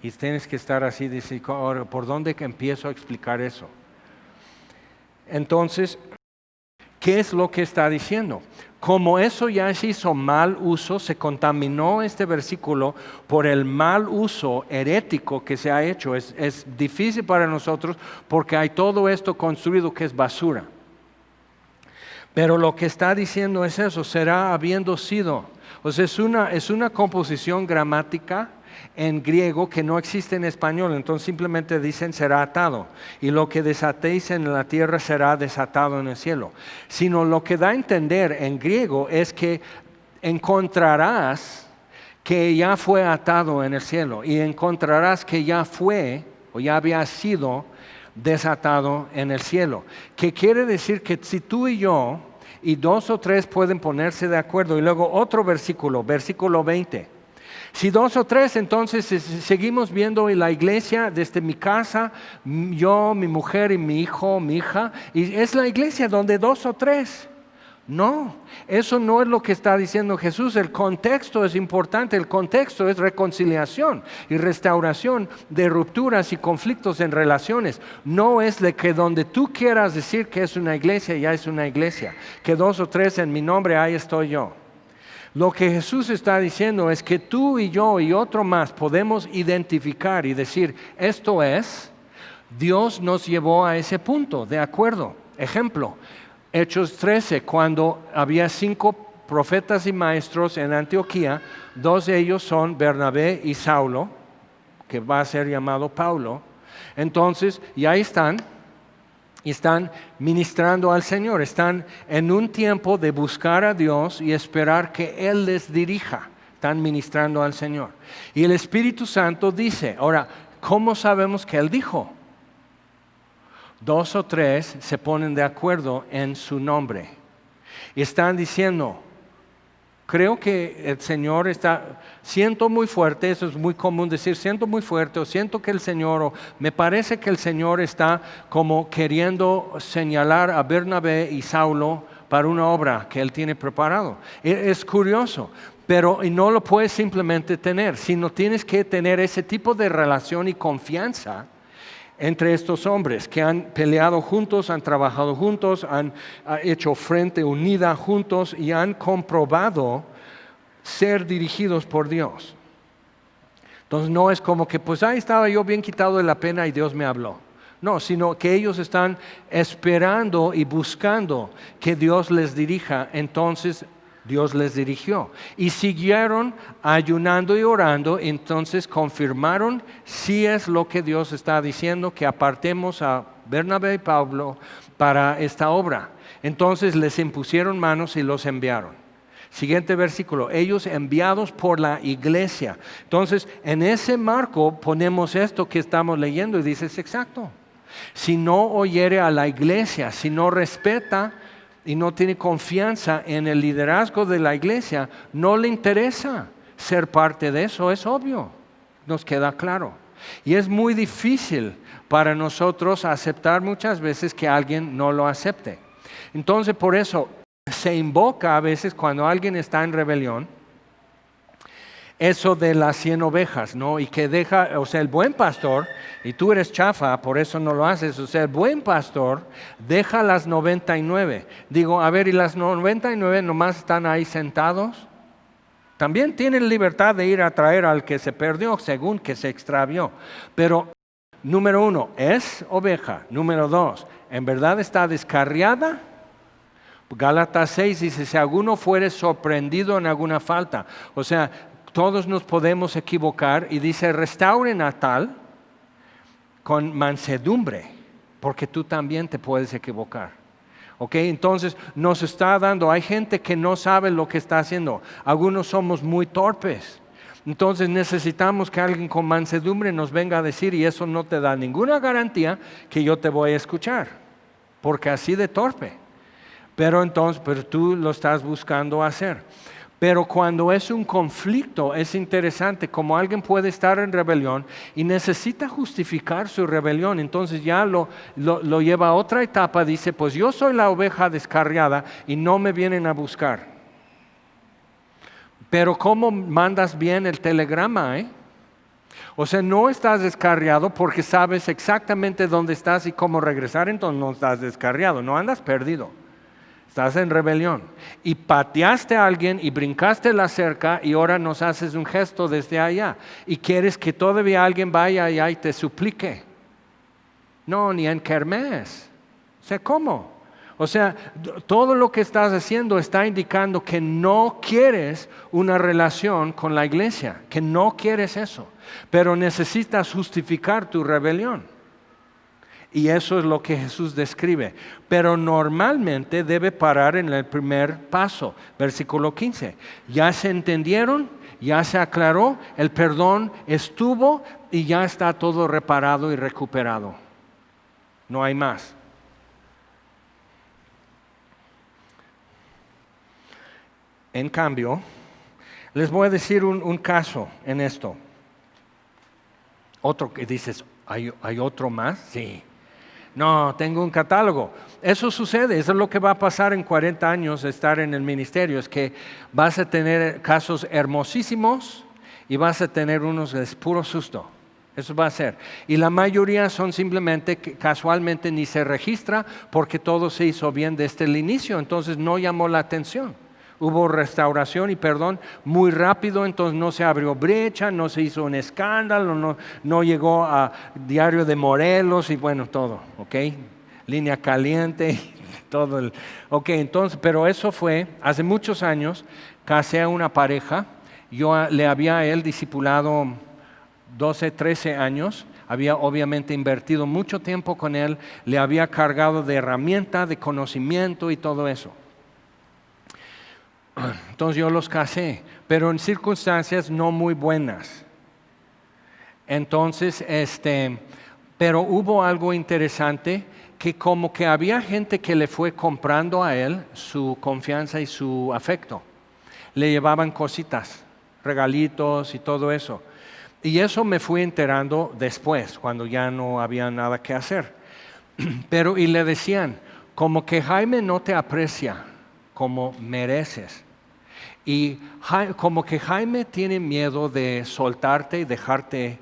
Y tienes que estar así, dice, ¿por dónde que empiezo a explicar eso? Entonces, ¿qué es lo que está diciendo? Como eso ya se hizo mal uso, se contaminó este versículo por el mal uso herético que se ha hecho. Es difícil para nosotros porque hay todo esto construido que es basura. Pero lo que está diciendo es eso, será habiendo sido. O sea, es una composición gramática en griego que no existe en español, entonces simplemente dicen será atado, y lo que desatéis en la tierra será desatado en el cielo. Sino lo que da a entender en griego es que encontrarás que ya fue atado en el cielo, y encontrarás que ya fue o ya había sido desatado en el cielo. Que quiere decir que si tú y yo y 2 o 3 pueden ponerse de acuerdo, y luego otro versículo 20. Si 2 o 3, entonces seguimos viendo en la iglesia desde mi casa, yo, mi mujer y mi hijo, mi hija, y es la iglesia donde 2 o 3. No, eso no es lo que está diciendo Jesús. El contexto es importante, el contexto es reconciliación y restauración de rupturas y conflictos en relaciones. No es de que donde tú quieras decir que es una iglesia, ya es una iglesia, que 2 o 3 en mi nombre, ahí estoy yo. Lo que Jesús está diciendo es que tú y yo y otro más podemos identificar y decir, esto es, Dios nos llevó a ese punto, de acuerdo. Ejemplo, Hechos 13, cuando había 5 profetas y maestros en Antioquía, 2 de ellos son Bernabé y Saulo, que va a ser llamado Paulo. Entonces, y ahí están ministrando al Señor, están en un tiempo de buscar a Dios y esperar que Él les dirija, están ministrando al Señor. Y el Espíritu Santo dice, ahora, ¿cómo sabemos que Él dijo? 2 o 3 se ponen de acuerdo en su nombre. Y están diciendo, creo que el Señor está, siento muy fuerte, eso es muy común decir, siento muy fuerte, o siento que el Señor, o me parece que el Señor está como queriendo señalar a Bernabé y Saulo para una obra que Él tiene preparado. Es curioso, pero no lo puedes simplemente tener, sino tienes que tener ese tipo de relación y confianza entre estos hombres que han peleado juntos, han trabajado juntos, han hecho frente unida juntos y han comprobado ser dirigidos por Dios. Entonces no es como que pues ahí estaba yo bien quitado de la pena y Dios me habló. No, sino que ellos están esperando y buscando que Dios les dirija. Entonces Dios les dirigió. Y siguieron ayunando y orando, entonces confirmaron si es lo que Dios está diciendo, que apartemos a Bernabé y Pablo para esta obra. Entonces les impusieron manos y los enviaron. Siguiente versículo, ellos enviados por la iglesia. Entonces, en ese marco ponemos esto que estamos leyendo y dice, es exacto. Si no oyere a la iglesia, si no respeta y no tiene confianza en el liderazgo de la iglesia, no le interesa ser parte de eso, es obvio, nos queda claro. Y es muy difícil para nosotros aceptar muchas veces que alguien no lo acepte. Entonces, por eso se invoca a veces cuando alguien está en rebelión, eso de las 100 ovejas, ¿no? Y que deja, o sea, el buen pastor, y tú eres chafa, por eso no lo haces, o sea, el buen pastor deja las 99. Digo, a ver, ¿y las 99 nomás están ahí sentados? También tienen libertad de ir a traer al que se perdió, según que se extravió. Pero, número 1, es oveja. Número 2, ¿en verdad está descarriada? Gálatas 6 dice, si alguno fuere sorprendido en alguna falta, o sea, todos nos podemos equivocar, y dice, restauren a tal con mansedumbre, porque tú también te puedes equivocar. ¿Ok? Entonces nos está dando, hay gente que no sabe lo que está haciendo, algunos somos muy torpes, entonces necesitamos que alguien con mansedumbre nos venga a decir, y eso no te da ninguna garantía que yo te voy a escuchar, porque así de torpe. Pero tú lo estás buscando hacer. Pero cuando es un conflicto, es interesante como alguien puede estar en rebelión y necesita justificar su rebelión. Entonces ya lo lleva a otra etapa, dice, pues yo soy la oveja descarriada y no me vienen a buscar. Pero ¿cómo mandas bien el telegrama? O sea, no estás descarriado porque sabes exactamente dónde estás y cómo regresar, entonces no estás descarriado, no andas perdido. Estás en rebelión y pateaste a alguien y brincaste la cerca y ahora nos haces un gesto desde allá y quieres que todavía alguien vaya allá y te suplique. No, ni en kermés. O sea, ¿cómo? O sea, todo lo que estás haciendo está indicando que no quieres una relación con la iglesia, que no quieres eso, pero necesitas justificar tu rebelión. Y eso es lo que Jesús describe. Pero normalmente debe parar en el primer paso. Versículo 15. Ya se entendieron, ya se aclaró, el perdón estuvo y ya está todo reparado y recuperado. No hay más. En cambio, les voy a decir un caso en esto. Otro que dices, ¿hay otro más? Sí. No, tengo un catálogo. Eso sucede, eso es lo que va a pasar en 40 años de estar en el ministerio, es que vas a tener casos hermosísimos y vas a tener unos de puro susto. Eso va a ser. Y la mayoría son simplemente que casualmente ni se registra porque todo se hizo bien desde el inicio, entonces no llamó la atención. Hubo restauración y perdón muy rápido, entonces no se abrió brecha, no se hizo un escándalo, no llegó a Diario de Morelos y bueno, todo, ¿ok? Línea caliente, todo ok, entonces, pero eso fue, hace muchos años, casé a una pareja, yo le había a él discipulado 12, 13 años, había obviamente invertido mucho tiempo con él, le había cargado de herramienta, de conocimiento y todo eso. Entonces yo los casé, pero en circunstancias no muy buenas. Entonces, pero hubo algo interesante, que como que había gente que le fue comprando a él su confianza y su afecto. Le llevaban cositas, regalitos y todo eso. Y eso me fui enterando después, cuando ya no había nada que hacer. Y le decían, como que Jaime no te aprecia como mereces. Y como que Jaime tiene miedo de soltarte y dejarte,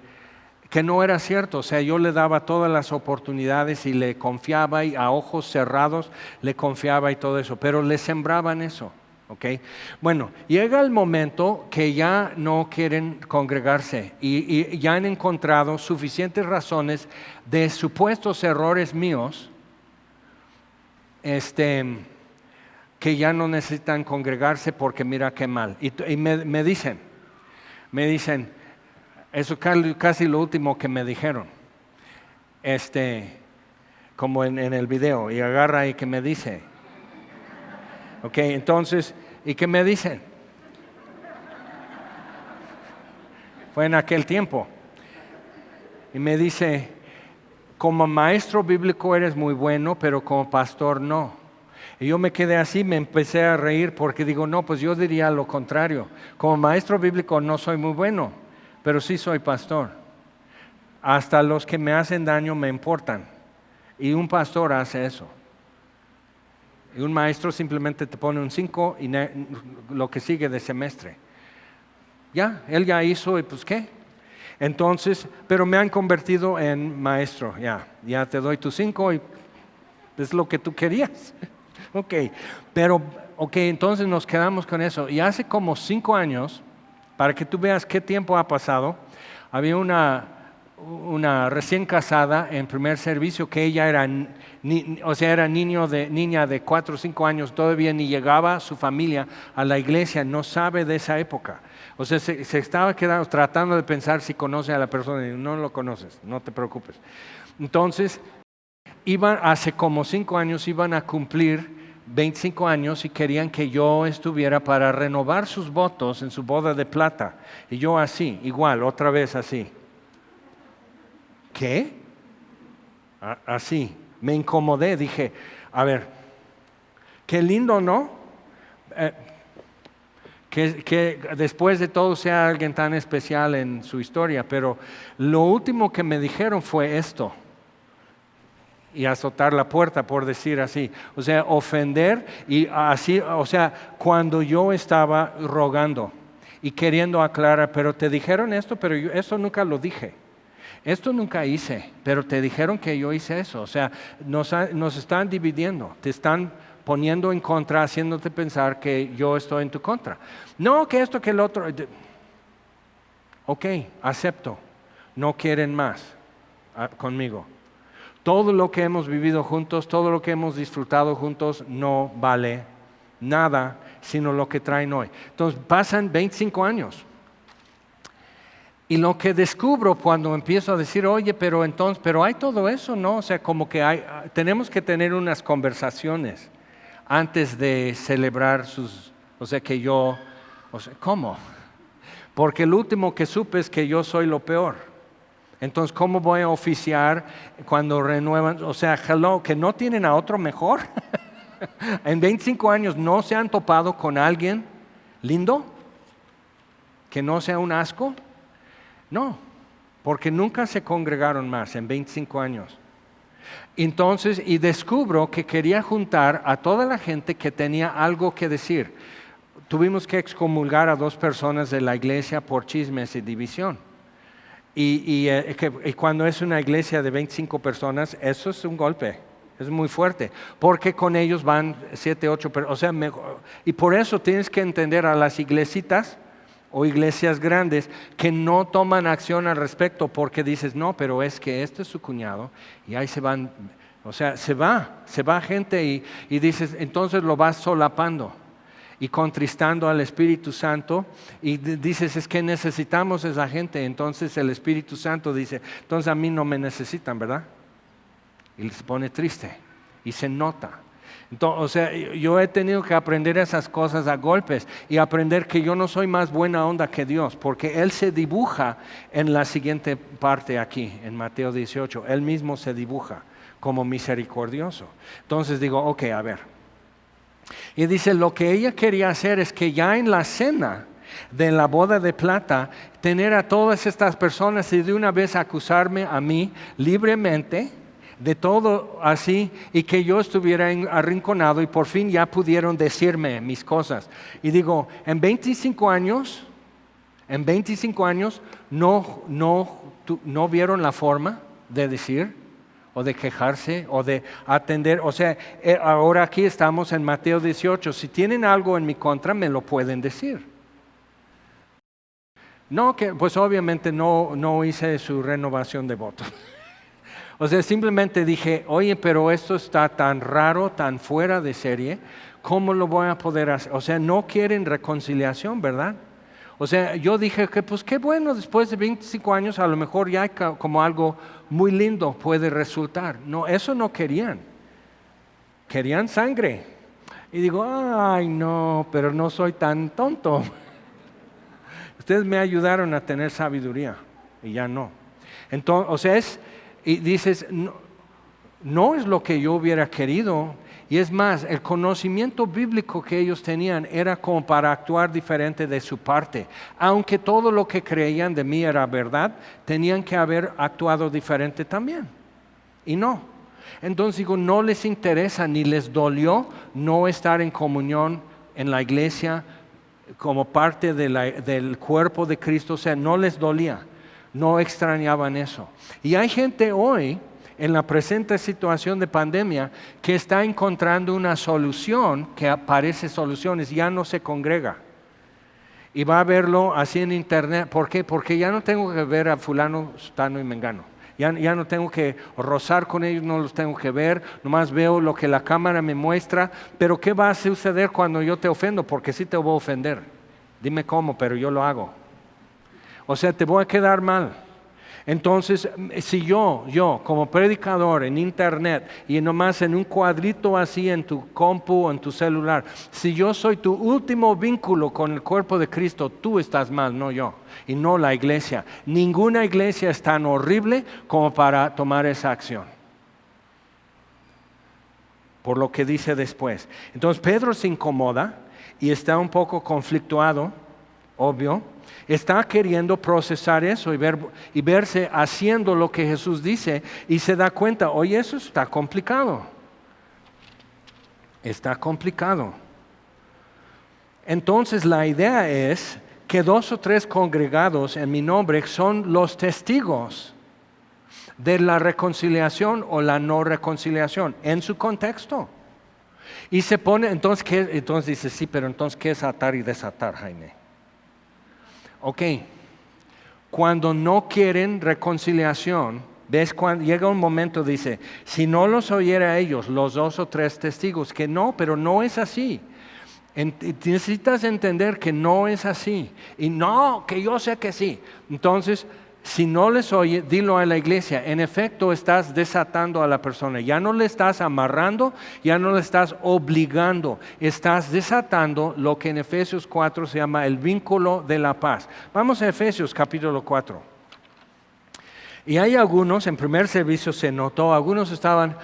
que no era cierto. O sea, yo le daba todas las oportunidades y le confiaba y a ojos cerrados le confiaba y todo eso, pero le sembraban eso. ¿Okay? Bueno, llega el momento que ya no quieren congregarse y ya han encontrado suficientes razones de supuestos errores míos que ya no necesitan congregarse porque mira qué mal. Y me dicen, eso casi lo último que me dijeron, como en el video, y agarra y que me dice, ok, entonces, ¿y qué me dicen? Fue en aquel tiempo. Y me dice, como maestro bíblico eres muy bueno, pero como pastor no. Y yo me quedé así, me empecé a reír porque digo, no, pues yo diría lo contrario. Como maestro bíblico no soy muy bueno, pero sí soy pastor. Hasta los que me hacen daño me importan. Y un pastor hace eso. Y un maestro simplemente te pone un 5 y lo que sigue de semestre. Ya, él ya hizo y pues qué. Entonces, pero me han convertido en maestro. Ya te doy tu 5 y es lo que tú querías. Ok, entonces nos quedamos con eso. Y hace como 5 años, para que tú veas qué tiempo ha pasado, había una recién casada en primer servicio que ella era niña de 4 o 5 años, todavía ni llegaba su familia a la iglesia, no sabe de esa época. O sea, se estaba tratando de pensar si conoce a la persona y no lo conoces, no te preocupes. Entonces, hace como 5 años iban a cumplir 25 años y querían que yo estuviera para renovar sus votos en su boda de plata. Y yo así, igual, otra vez así. ¿Qué? Así, me incomodé, dije, a ver, qué lindo, ¿no? Que después de todo sea alguien tan especial en su historia, pero lo último que me dijeron fue esto, y azotar la puerta, por decir así, o sea, ofender, y así, o sea, cuando yo estaba rogando y queriendo aclarar, pero te dijeron esto, pero yo eso nunca lo dije. Esto nunca hice, pero te dijeron que yo hice eso. O sea, nos están dividiendo, te están poniendo en contra, haciéndote pensar que yo estoy en tu contra. No, que esto, que el otro. Ok, acepto. No quieren más conmigo. Todo lo que hemos vivido juntos, todo lo que hemos disfrutado juntos, no vale nada, sino lo que traen hoy. Entonces, pasan 25 años. Y lo que descubro cuando empiezo a decir, oye, pero hay todo eso, ¿no? O sea, como que tenemos que tener unas conversaciones antes de celebrar ¿cómo? Porque el último que supe es que yo soy lo peor. Entonces, ¿cómo voy a oficiar cuando renuevan? O sea, que no tienen a otro mejor. En 25 años no se han topado con alguien lindo, que no sea un asco. No, porque nunca se congregaron más en 25 años. Entonces, y descubro que quería juntar a toda la gente que tenía algo que decir. Tuvimos que excomulgar a 2 personas de la iglesia por chismes y división. Y cuando es una iglesia de 25 personas, eso es un golpe, es muy fuerte, porque con ellos van 7, 8 personas. O sea, y por eso tienes que entender a las iglesitas o iglesias grandes que no toman acción al respecto porque dices, no, pero es que este es su cuñado y ahí se van, o sea, se va gente y dices, entonces lo vas solapando y contristando al Espíritu Santo y dices, es que necesitamos esa gente. Entonces el Espíritu Santo dice, entonces a mí no me necesitan, ¿verdad? Y se pone triste y se nota. Entonces, o sea, yo he tenido que aprender esas cosas a golpes y aprender que yo no soy más buena onda que Dios, porque Él se dibuja en la siguiente parte aquí, en Mateo 18. Él mismo se dibuja como misericordioso. Entonces digo, ok, a ver. Y dice, lo que ella quería hacer es que ya en la cena de la boda de plata, tener a todas estas personas y de una vez acusarme a mí libremente de todo así, y que yo estuviera arrinconado y por fin ya pudieron decirme mis cosas. Y digo, en 25 años no vieron la forma de decir o de quejarse o de atender. O sea, ahora aquí estamos en Mateo 18. Si tienen algo en mi contra, me lo pueden decir. No, que pues obviamente no hice su renovación de votos. O sea, simplemente dije, oye, pero esto está tan raro, tan fuera de serie, ¿cómo lo voy a poder hacer? O sea, no quieren reconciliación, ¿verdad? O sea, yo dije que pues qué bueno, después de 25 años a lo mejor ya como algo muy lindo puede resultar. No, eso no querían. Querían sangre. Y digo, ay no, pero no soy tan tonto. Ustedes me ayudaron a tener sabiduría y ya no. Entonces, o sea, y dices, no es lo que yo hubiera querido. Y es más, el conocimiento bíblico que ellos tenían era como para actuar diferente de su parte. Aunque todo lo que creían de mí era verdad, tenían que haber actuado diferente también. Y no. Entonces digo, no les interesa ni les dolió no estar en comunión en la iglesia como parte del cuerpo de Cristo. O sea, no les dolía, no extrañaban eso. Y hay gente hoy, en la presente situación de pandemia, que está encontrando una solución, que aparece soluciones, ya no se congrega. Y va a verlo así en internet. ¿Por qué? Porque ya no tengo que ver a fulano, sutano y mengano. Ya no tengo que rozar con ellos, no los tengo que ver, nomás veo lo que la cámara me muestra. Pero ¿qué va a suceder cuando yo te ofendo? Porque sí te voy a ofender. Dime cómo, pero yo lo hago. O sea, te voy a quedar mal. Entonces, si yo como predicador en internet y nomás en un cuadrito así en tu compu o en tu celular, si yo soy tu último vínculo con el cuerpo de Cristo, tú estás mal, no yo, y no la iglesia. Ninguna iglesia es tan horrible como para tomar esa acción. Por lo que dice después. Entonces Pedro se incomoda y está un poco conflictuado, obvio. Está queriendo procesar eso y verse haciendo lo que Jesús dice y se da cuenta, oye, eso está complicado. Está complicado. Entonces la idea es que 2 o 3 congregados en mi nombre son los testigos de la reconciliación o la no reconciliación en su contexto. Y se pone, entonces dice, sí, pero entonces ¿qué es atar y desatar, Jaime? Ok, cuando no quieren reconciliación, ves cuando llega un momento, dice, si no los oyera a ellos, los 2 o 3 testigos, que no, pero no es así. Necesitas entender que no es así. Y no, que yo sé que sí. Entonces, si no les oye, dilo a la iglesia. En efecto, estás desatando a la persona. Ya no le estás amarrando, ya no le estás obligando. Estás desatando lo que en Efesios 4 se llama el vínculo de la paz. Vamos a Efesios capítulo 4. Y hay algunos, en primer servicio se notó, algunos estaban...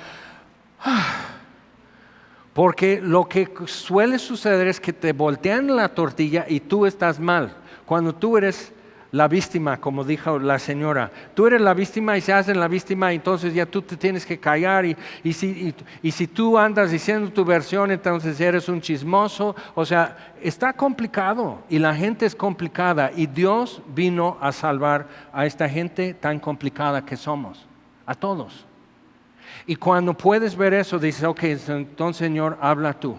Porque lo que suele suceder es que te voltean la tortilla y tú estás mal. Cuando tú eres la víctima, como dijo la señora, tú eres la víctima y se hacen la víctima, entonces ya tú te tienes que callar y si tú andas diciendo tu versión, entonces eres un chismoso. O sea, está complicado y la gente es complicada y Dios vino a salvar a esta gente tan complicada que somos, a todos. Y cuando puedes ver eso, dices, ok, entonces Señor, habla tú.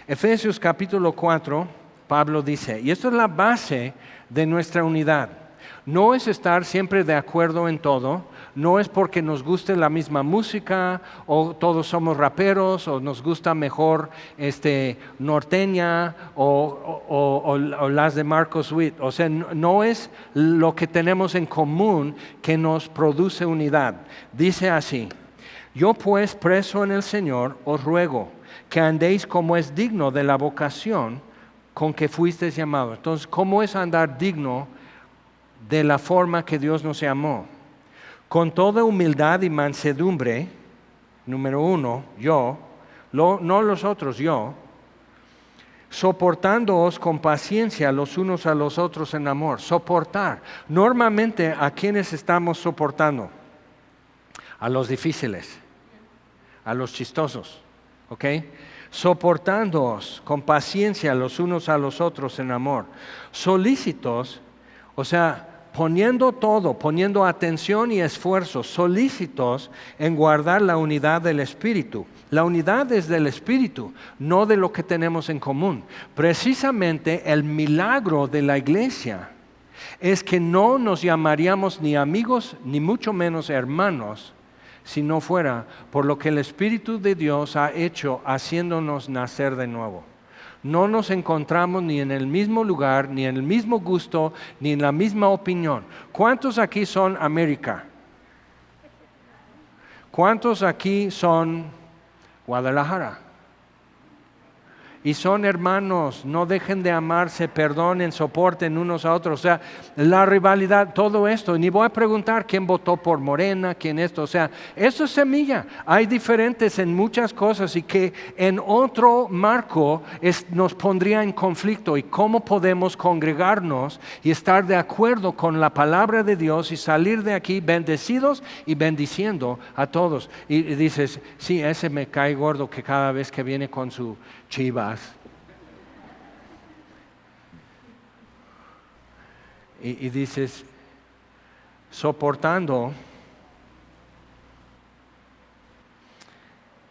Efesios capítulo 4, Pablo dice, y esto es la base de nuestra unidad. No es estar siempre de acuerdo en todo, no es porque nos guste la misma música o todos somos raperos o nos gusta mejor norteña o las de Marcos Witt. O sea, no es lo que tenemos en común que nos produce unidad. Dice así, yo pues preso en el Señor os ruego que andéis como es digno de la vocación con que fuisteis llamados. Entonces, ¿cómo es andar digno de la forma que Dios nos llamó? Con toda humildad y mansedumbre, número 1, no los otros, yo, soportándoos con paciencia los unos a los otros en amor. Soportar. Normalmente, ¿a quiénes estamos soportando? A los difíciles, a los chistosos, ¿ok? Soportándoos con paciencia los unos a los otros en amor, solícitos, o sea, poniendo atención y esfuerzo, solícitos en guardar la unidad del Espíritu. La unidad es del Espíritu, no de lo que tenemos en común. Precisamente el milagro de la iglesia es que no nos llamaríamos ni amigos, ni mucho menos hermanos, si no fuera por lo que el Espíritu de Dios ha hecho haciéndonos nacer de nuevo. No nos encontramos ni en el mismo lugar, ni en el mismo gusto, ni en la misma opinión. ¿Cuántos aquí son América? ¿Cuántos aquí son Guadalajara? Y son hermanos, no dejen de amarse, perdonen, soporten unos a otros. O sea, la rivalidad, todo esto. Ni voy a preguntar quién votó por Morena, quién esto. O sea, eso es semilla. Hay diferentes en muchas cosas y que en otro marco nos pondría en conflicto. ¿Y cómo podemos congregarnos y estar de acuerdo con la palabra de Dios y salir de aquí bendecidos y bendiciendo a todos? Y dices, sí, ese me cae gordo que cada vez que viene con su Chivas. Y dices, soportando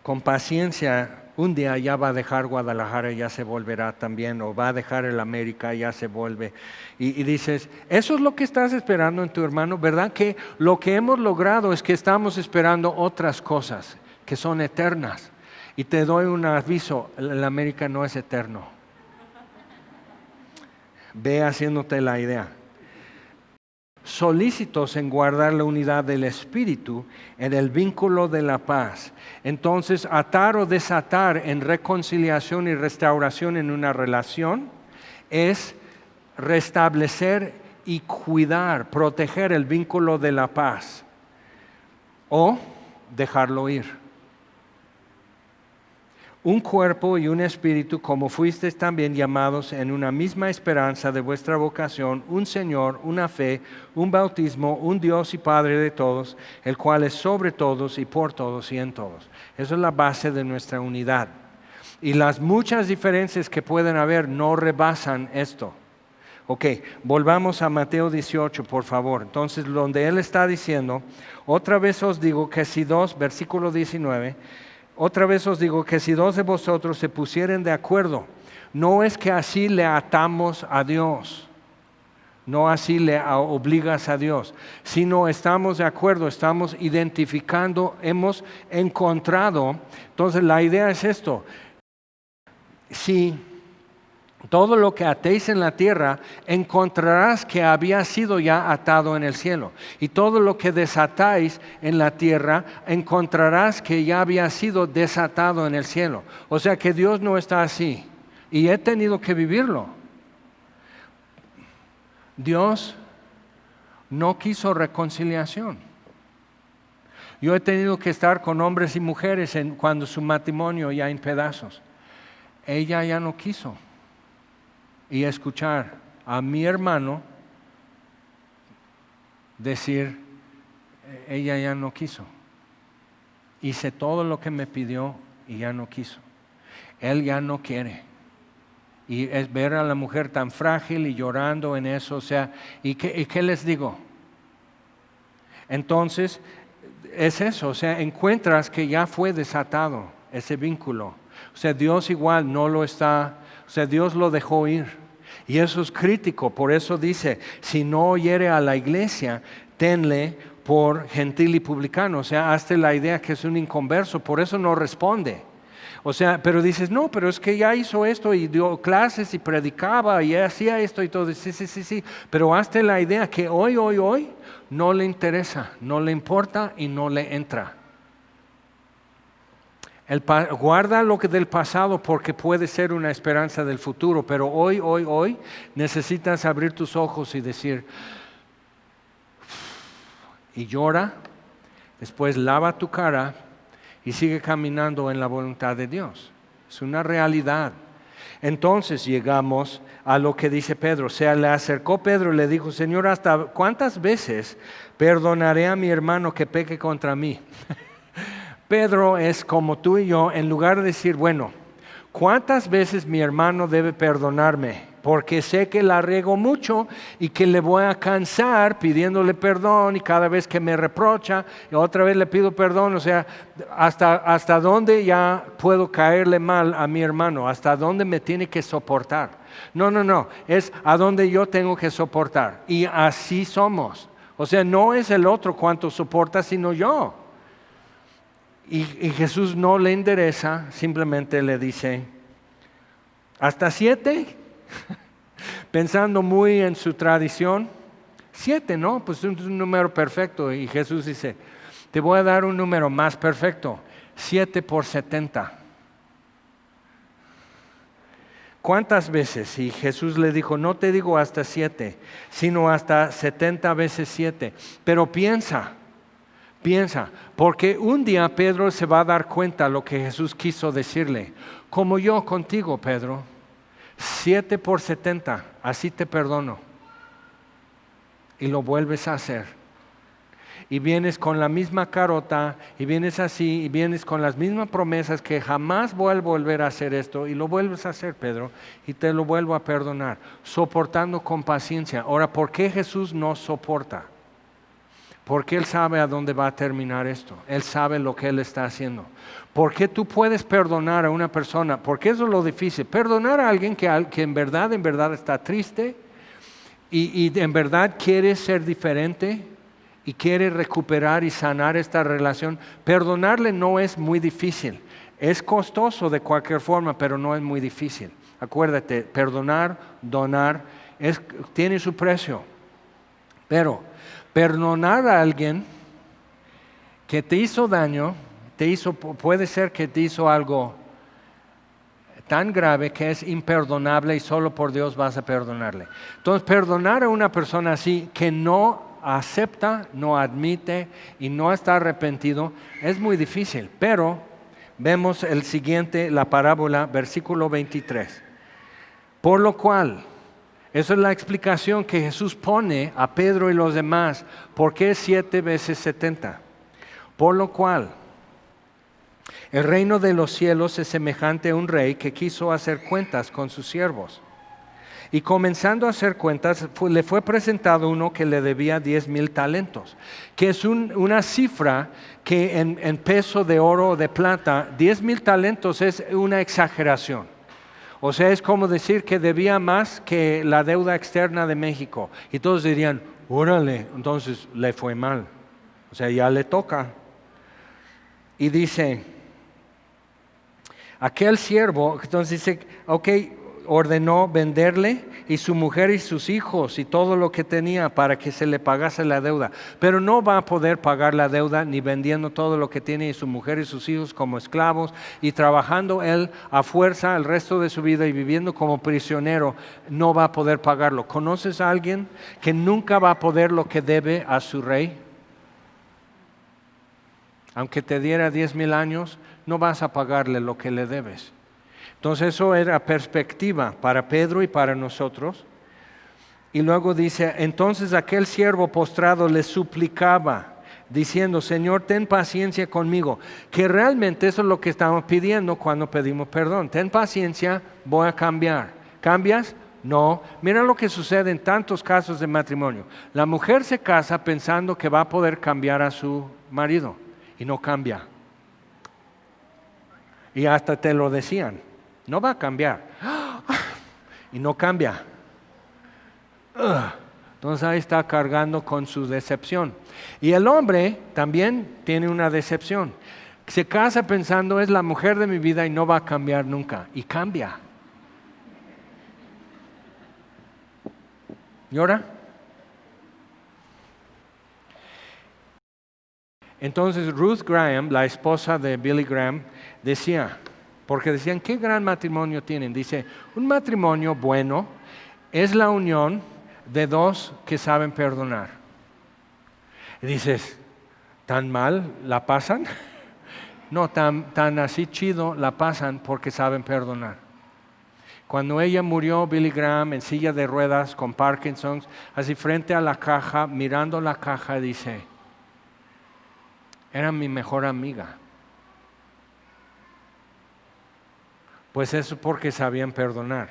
con paciencia, un día ya va a dejar Guadalajara y ya se volverá también, o va a dejar el América y ya se vuelve. Y dices, eso es lo que estás esperando en tu hermano, ¿verdad? Que lo que hemos logrado es que estamos esperando otras cosas que son eternas. Y te doy un aviso, el América no es eterno. Ve haciéndote la idea. Solícitos en guardar la unidad del Espíritu en el vínculo de la paz. Entonces, atar o desatar en reconciliación y restauración en una relación es restablecer y cuidar, proteger el vínculo de la paz o dejarlo ir. Un cuerpo y un espíritu, como fuisteis también llamados en una misma esperanza de vuestra vocación, un Señor, una fe, un bautismo, un Dios y Padre de todos, el cual es sobre todos y por todos y en todos. Esa es la base de nuestra unidad. Y las muchas diferencias que pueden haber no rebasan esto. Ok, volvamos a Mateo 18, por favor. Entonces, donde Él está diciendo, otra vez os digo que si dos, versículo 19, otra vez os digo que si dos de vosotros se pusieren de acuerdo, no es que así le atamos a Dios, no así le obligas a Dios, sino estamos de acuerdo, estamos identificando, hemos encontrado. Entonces la idea es esto, si todo lo que atéis en la tierra, encontrarás que había sido ya atado en el cielo. Y todo lo que desatáis en la tierra, encontrarás que ya había sido desatado en el cielo. O sea que Dios no está así. Y he tenido que vivirlo. Dios no quiso reconciliación. Yo he tenido que estar con hombres y mujeres cuando su matrimonio ya en pedazos. Ella ya no quiso. Y escuchar a mi hermano decir, ella ya no quiso. Hice todo lo que me pidió y ya no quiso. Él ya no quiere. Y es ver a la mujer tan frágil y llorando en eso, o sea, ¿y qué les digo? Entonces, es eso, o sea, encuentras que ya fue desatado ese vínculo. O sea, Dios igual no lo está, o sea, Dios lo dejó ir. Y eso es crítico, por eso dice, si no oyere a la iglesia, tenle por gentil y publicano. O sea, hazte la idea que es un inconverso, por eso no responde. O sea, pero dices, no, pero es que ya hizo esto y dio clases y predicaba y hacía esto y todo. Sí. Pero hazte la idea que hoy no le interesa, no le importa y no le entra. Guarda lo que del pasado porque puede ser una esperanza del futuro, pero hoy necesitas abrir tus ojos y decir, y llora, después lava tu cara y sigue caminando en la voluntad de Dios. Es una realidad. Entonces llegamos a lo que dice Pedro. O sea, le acercó Pedro y le dijo, Señor, ¿hasta cuántas veces perdonaré a mi hermano que peque contra mí? Pedro es como tú y yo, en lugar de decir, bueno, ¿cuántas veces mi hermano debe perdonarme? Porque sé que la riego mucho y que le voy a cansar pidiéndole perdón y cada vez que me reprocha, y otra vez le pido perdón. O sea, hasta dónde ya puedo caerle mal a mi hermano, hasta dónde me tiene que soportar. No, es a dónde yo tengo que soportar. Y así somos. O sea, no es el otro cuánto soporta, sino yo. Y Jesús no le endereza, simplemente le dice, ¿hasta 7? Pensando muy en su tradición. 7, ¿no? Pues es un número perfecto. Y Jesús dice, te voy a dar un número más perfecto. 7 por 70. ¿Cuántas veces? Y Jesús le dijo, no te digo hasta 7, sino hasta 70 veces 7. Pero piensa, porque un día Pedro se va a dar cuenta de lo que Jesús quiso decirle. Como yo contigo, Pedro, 7 por 70, así te perdono. Y lo vuelves a hacer. Y vienes con la misma carota, y vienes así, y vienes con las mismas promesas que jamás voy a volver a hacer esto, y lo vuelves a hacer, Pedro, y te lo vuelvo a perdonar, soportando con paciencia. Ahora, ¿por qué Jesús no soporta? Porque Él sabe a dónde va a terminar esto. Él sabe lo que Él está haciendo. ¿Por qué tú puedes perdonar a una persona? Porque eso es lo difícil. Perdonar a alguien que en verdad está triste y en verdad quiere ser diferente y quiere recuperar y sanar esta relación. Perdonarle no es muy difícil. Es costoso de cualquier forma, pero no es muy difícil. Acuérdate, perdonar, donar, tiene su precio. Pero perdonar a alguien que te hizo daño, puede ser que te hizo algo tan grave que es imperdonable y solo por Dios vas a perdonarle. Entonces, perdonar a una persona así que no acepta, no admite y no está arrepentido es muy difícil. Pero vemos el siguiente, la parábola, versículo 23. Por lo cual, esa es la explicación que Jesús pone a Pedro y los demás. ¿Por qué 7 veces 70? Por lo cual, el reino de los cielos es semejante a un rey que quiso hacer cuentas con sus siervos. Y comenzando a hacer cuentas, le fue presentado uno que le debía 10,000 talentos, que es una cifra que en peso de oro o de plata, 10,000 talentos es una exageración. O sea, es como decir que debía más que la deuda externa de México. Y todos dirían, órale, entonces le fue mal. O sea, ya le toca. Y dice, aquel siervo, entonces dice, ok, ordenó venderle y su mujer y sus hijos y todo lo que tenía para que se le pagase la deuda. Pero no va a poder pagar la deuda ni vendiendo todo lo que tiene y su mujer y sus hijos como esclavos y trabajando él a fuerza el resto de su vida y viviendo como prisionero, no va a poder pagarlo. ¿Conoces a alguien que nunca va a poder lo que debe a su rey? Aunque te diera 10,000 años, no vas a pagarle lo que le debes. Entonces eso era perspectiva para Pedro y para nosotros. Y luego dice, entonces aquel siervo postrado le suplicaba, diciendo, Señor, ten paciencia conmigo. Que realmente eso es lo que estamos pidiendo cuando pedimos perdón. Ten paciencia, voy a cambiar. ¿Cambias? No. Mira lo que sucede en tantos casos de matrimonio. La mujer se casa pensando que va a poder cambiar a su marido y no cambia. Y hasta te lo decían. No va a cambiar. Y no cambia. Entonces ahí está cargando con su decepción. Y el hombre también tiene una decepción. Se casa pensando es la mujer de mi vida y no va a cambiar nunca. Y cambia. ¿Y ahora? Entonces Ruth Graham, la esposa de Billy Graham, decía, porque decían, ¿qué gran matrimonio tienen? Dice, un matrimonio bueno es la unión de dos que saben perdonar. Y dices, ¿tan mal la pasan? No, tan así chido la pasan porque saben perdonar. Cuando ella murió, Billy Graham en silla de ruedas con Parkinson, así frente a la caja, mirando la caja, dice, era mi mejor amiga. Pues eso porque sabían perdonar.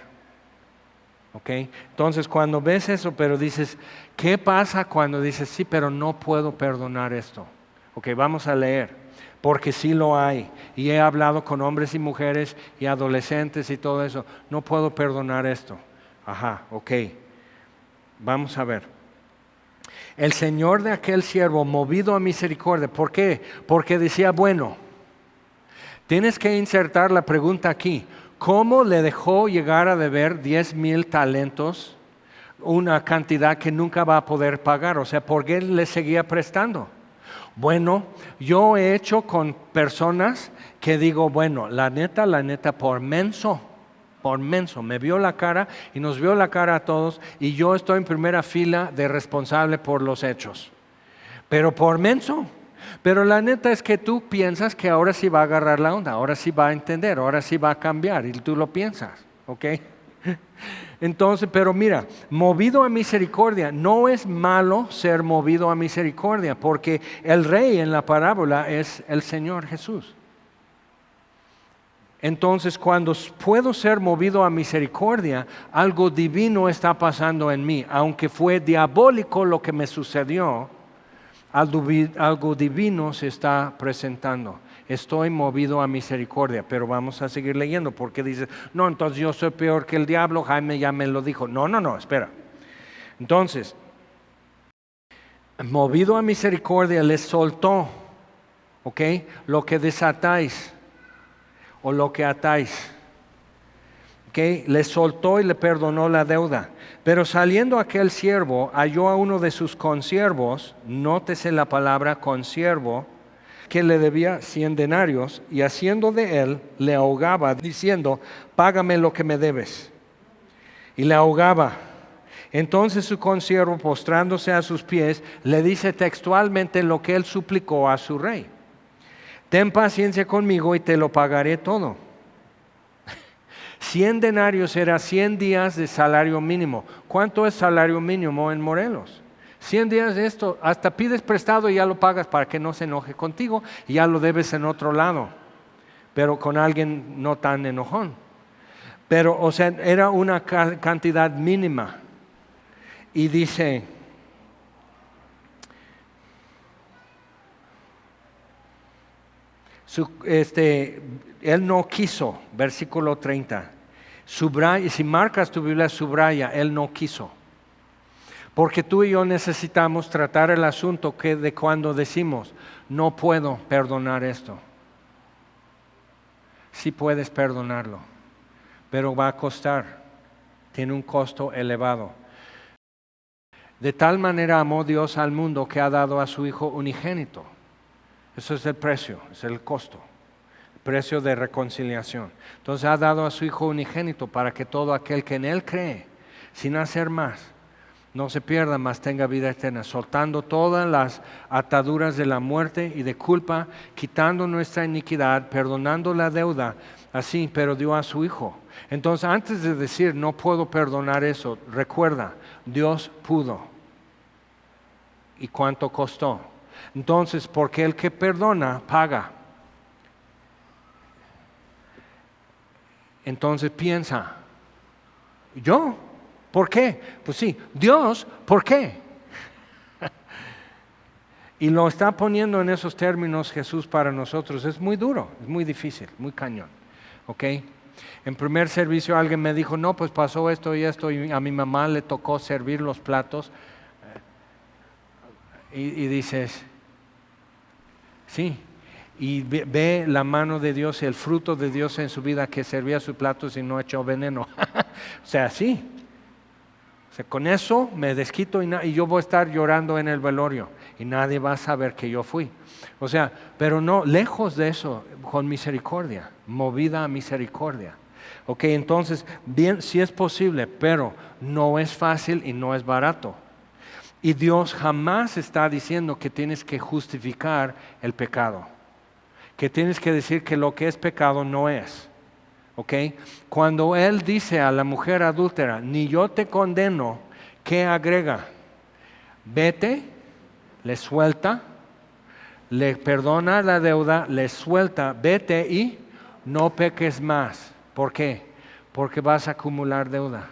¿Ok? Entonces cuando ves eso, pero dices, ¿qué pasa cuando dices, sí, pero no puedo perdonar esto? Ok, vamos a leer, porque sí lo hay. Y he hablado con hombres y mujeres y adolescentes y todo eso. No puedo perdonar esto. Ajá, ok. Vamos a ver. El Señor de aquel siervo, movido a misericordia. ¿Por qué? Porque decía, bueno, Tienes que insertar la pregunta aquí. ¿Cómo le dejó llegar a deber 10,000 talentos, una cantidad que nunca va a poder pagar? O sea, ¿por qué le seguía prestando? Bueno, yo he hecho con personas que digo, bueno, la neta, por menso, me vio la cara y nos vio la cara a todos y yo estoy en primera fila de responsable por los hechos. Pero por menso. Pero la neta es que tú piensas que ahora sí va a agarrar la onda, ahora sí va a entender, ahora sí va a cambiar y tú lo piensas, ¿ok? Entonces, pero mira, movido a misericordia, no es malo ser movido a misericordia, porque el rey en la parábola es el Señor Jesús. Entonces, cuando puedo ser movido a misericordia, algo divino está pasando en mí, aunque fue diabólico lo que me sucedió. Algo divino se está presentando. Estoy movido a misericordia, pero vamos a seguir leyendo porque dice, no, entonces yo soy peor que el diablo, Jaime ya me lo dijo. No, espera. Entonces, movido a misericordia les soltó, ¿ok? Lo que desatáis o lo que atáis. ¿Okay? Le soltó y le perdonó la deuda. Pero saliendo aquel siervo, halló a uno de sus consiervos, nótese la palabra consiervo, que le debía 100 denarios, y haciendo de él, le ahogaba, diciendo, págame lo que me debes. Y le ahogaba. Entonces su consiervo, postrándose a sus pies, le dice textualmente lo que él suplicó a su rey. Ten paciencia conmigo y te lo pagaré todo. 100 denarios era 100 días de salario mínimo. ¿Cuánto es salario mínimo en Morelos? 100 días de esto, hasta pides prestado y ya lo pagas para que no se enoje contigo y ya lo debes en otro lado, pero con alguien no tan enojón. Pero, o sea, era una cantidad mínima. Y dice, él no quiso, versículo 30. Subraya, si marcas tu Biblia, subraya, él no quiso. Porque tú y yo necesitamos tratar el asunto que de cuando decimos, no puedo perdonar esto. Sí puedes perdonarlo, pero va a costar, tiene un costo elevado. De tal manera amó Dios al mundo que ha dado a su Hijo unigénito. Eso es el precio, es el costo. Precio de reconciliación. Entonces ha dado a su Hijo unigénito para que todo aquel que en Él cree, sin hacer más, no se pierda, mas tenga vida eterna, soltando todas las ataduras de la muerte y de culpa, quitando nuestra iniquidad, perdonando la deuda, así, pero dio a su Hijo. Entonces, antes de decir no puedo perdonar eso, recuerda, Dios pudo. ¿Y cuánto costó? Entonces, porque el que perdona, paga. Entonces piensa, ¿yo? ¿Por qué? Pues sí, Dios, ¿por qué? Y lo está poniendo en esos términos Jesús para nosotros. Es muy duro, es muy difícil, muy cañón. ¿Ok? En primer servicio alguien me dijo, no, pues pasó esto y esto, y a mi mamá le tocó servir los platos. Y dices, sí. Y ve la mano de Dios y el fruto de Dios en su vida, que servía sus platos y no echó veneno. O sea, sí. O sea, con eso me desquito y yo voy a estar llorando en el velorio y nadie va a saber que yo fui. O sea, pero no, lejos de eso, con misericordia, movida a misericordia. Ok, entonces, bien, sí es posible, pero no es fácil y no es barato. Y Dios jamás está diciendo que tienes que justificar el pecado, que tienes que decir que lo que es pecado no es. ¿Ok? Cuando Él dice a la mujer adúltera, ni yo te condeno, ¿qué agrega? Vete, le suelta, le perdona la deuda, le suelta, vete y no peques más. ¿Por qué? Porque vas a acumular deuda.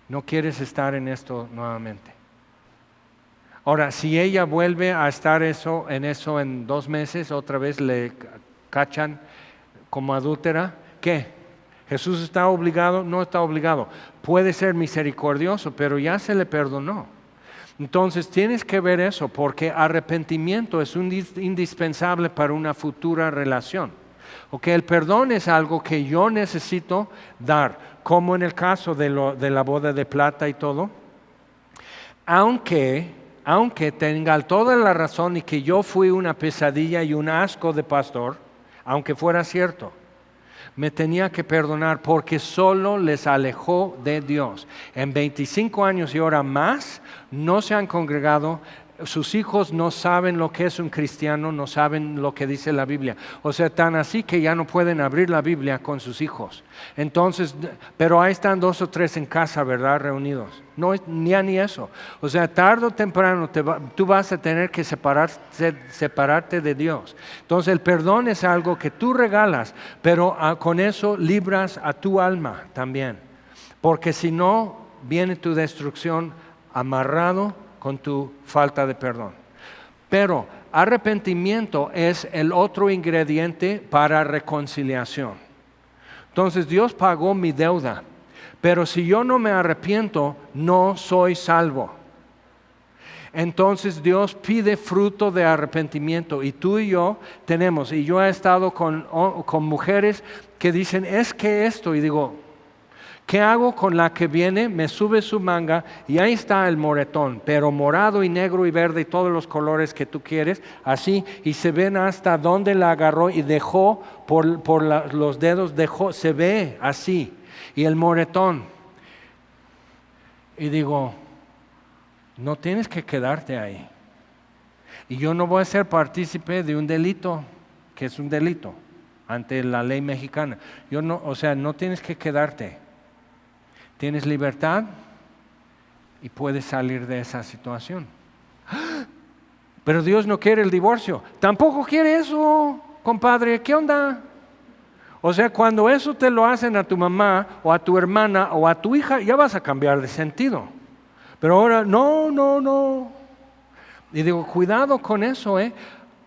No quieres estar en esto nuevamente. Ahora, si ella vuelve a estar en eso en 2 meses, otra vez le cachan como adúltera, ¿qué? ¿Jesús está obligado? No está obligado. Puede ser misericordioso, pero ya se le perdonó. Entonces tienes que ver eso, porque arrepentimiento es indispensable para una futura relación. Ok, el perdón es algo que yo necesito dar, como en el caso de la boda de plata y todo. Aunque tenga toda la razón y que yo fui una pesadilla y un asco de pastor, aunque fuera cierto, me tenía que perdonar porque solo les alejó de Dios. En 25 años y ahora más no se han congregado. Sus hijos no saben lo que es un cristiano, no saben lo que dice la Biblia. O sea, tan así que ya no pueden abrir la Biblia con sus hijos. Entonces, pero ahí están 2 o 3 en casa, ¿verdad? Reunidos. No, ni eso. O sea, tarde o temprano tú vas a tener que separarte de Dios. Entonces, el perdón es algo que tú regalas, pero con eso libras a tu alma también. Porque si no, viene tu destrucción amarrado con tu falta de perdón. Pero arrepentimiento es el otro ingrediente para reconciliación. Entonces Dios pagó mi deuda, pero si yo no me arrepiento, no soy salvo. Entonces Dios pide fruto de arrepentimiento y tú y yo tenemos, y yo he estado con mujeres que dicen, es que esto, y digo, ¿qué hago con la que viene? Me sube su manga y ahí está el moretón, pero morado y negro y verde y todos los colores que tú quieres, así, y se ven hasta dónde la agarró y dejó por los dedos, se ve así, y el moretón. Y digo, no tienes que quedarte ahí. Y yo no voy a ser partícipe de un delito, que es un delito ante la ley mexicana. No tienes que quedarte. Tienes libertad y puedes salir de esa situación. Pero Dios no quiere el divorcio. Tampoco quiere eso, compadre. ¿Qué onda? O sea, cuando eso te lo hacen a tu mamá o a tu hermana o a tu hija, ya vas a cambiar de sentido. Pero ahora, no. Y digo, cuidado con eso,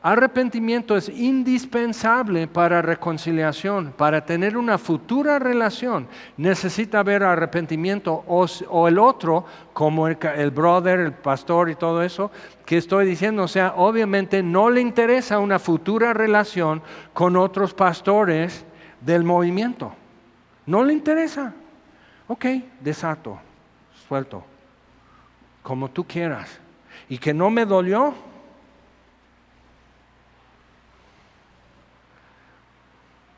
Arrepentimiento es indispensable para reconciliación. Para tener una futura relación necesita haber arrepentimiento o el otro, como el brother, el pastor y todo eso que estoy diciendo. O sea, obviamente no le interesa una futura relación con otros pastores del movimiento. No le interesa. Ok, desato, suelto, como tú quieras. Y que no me dolió.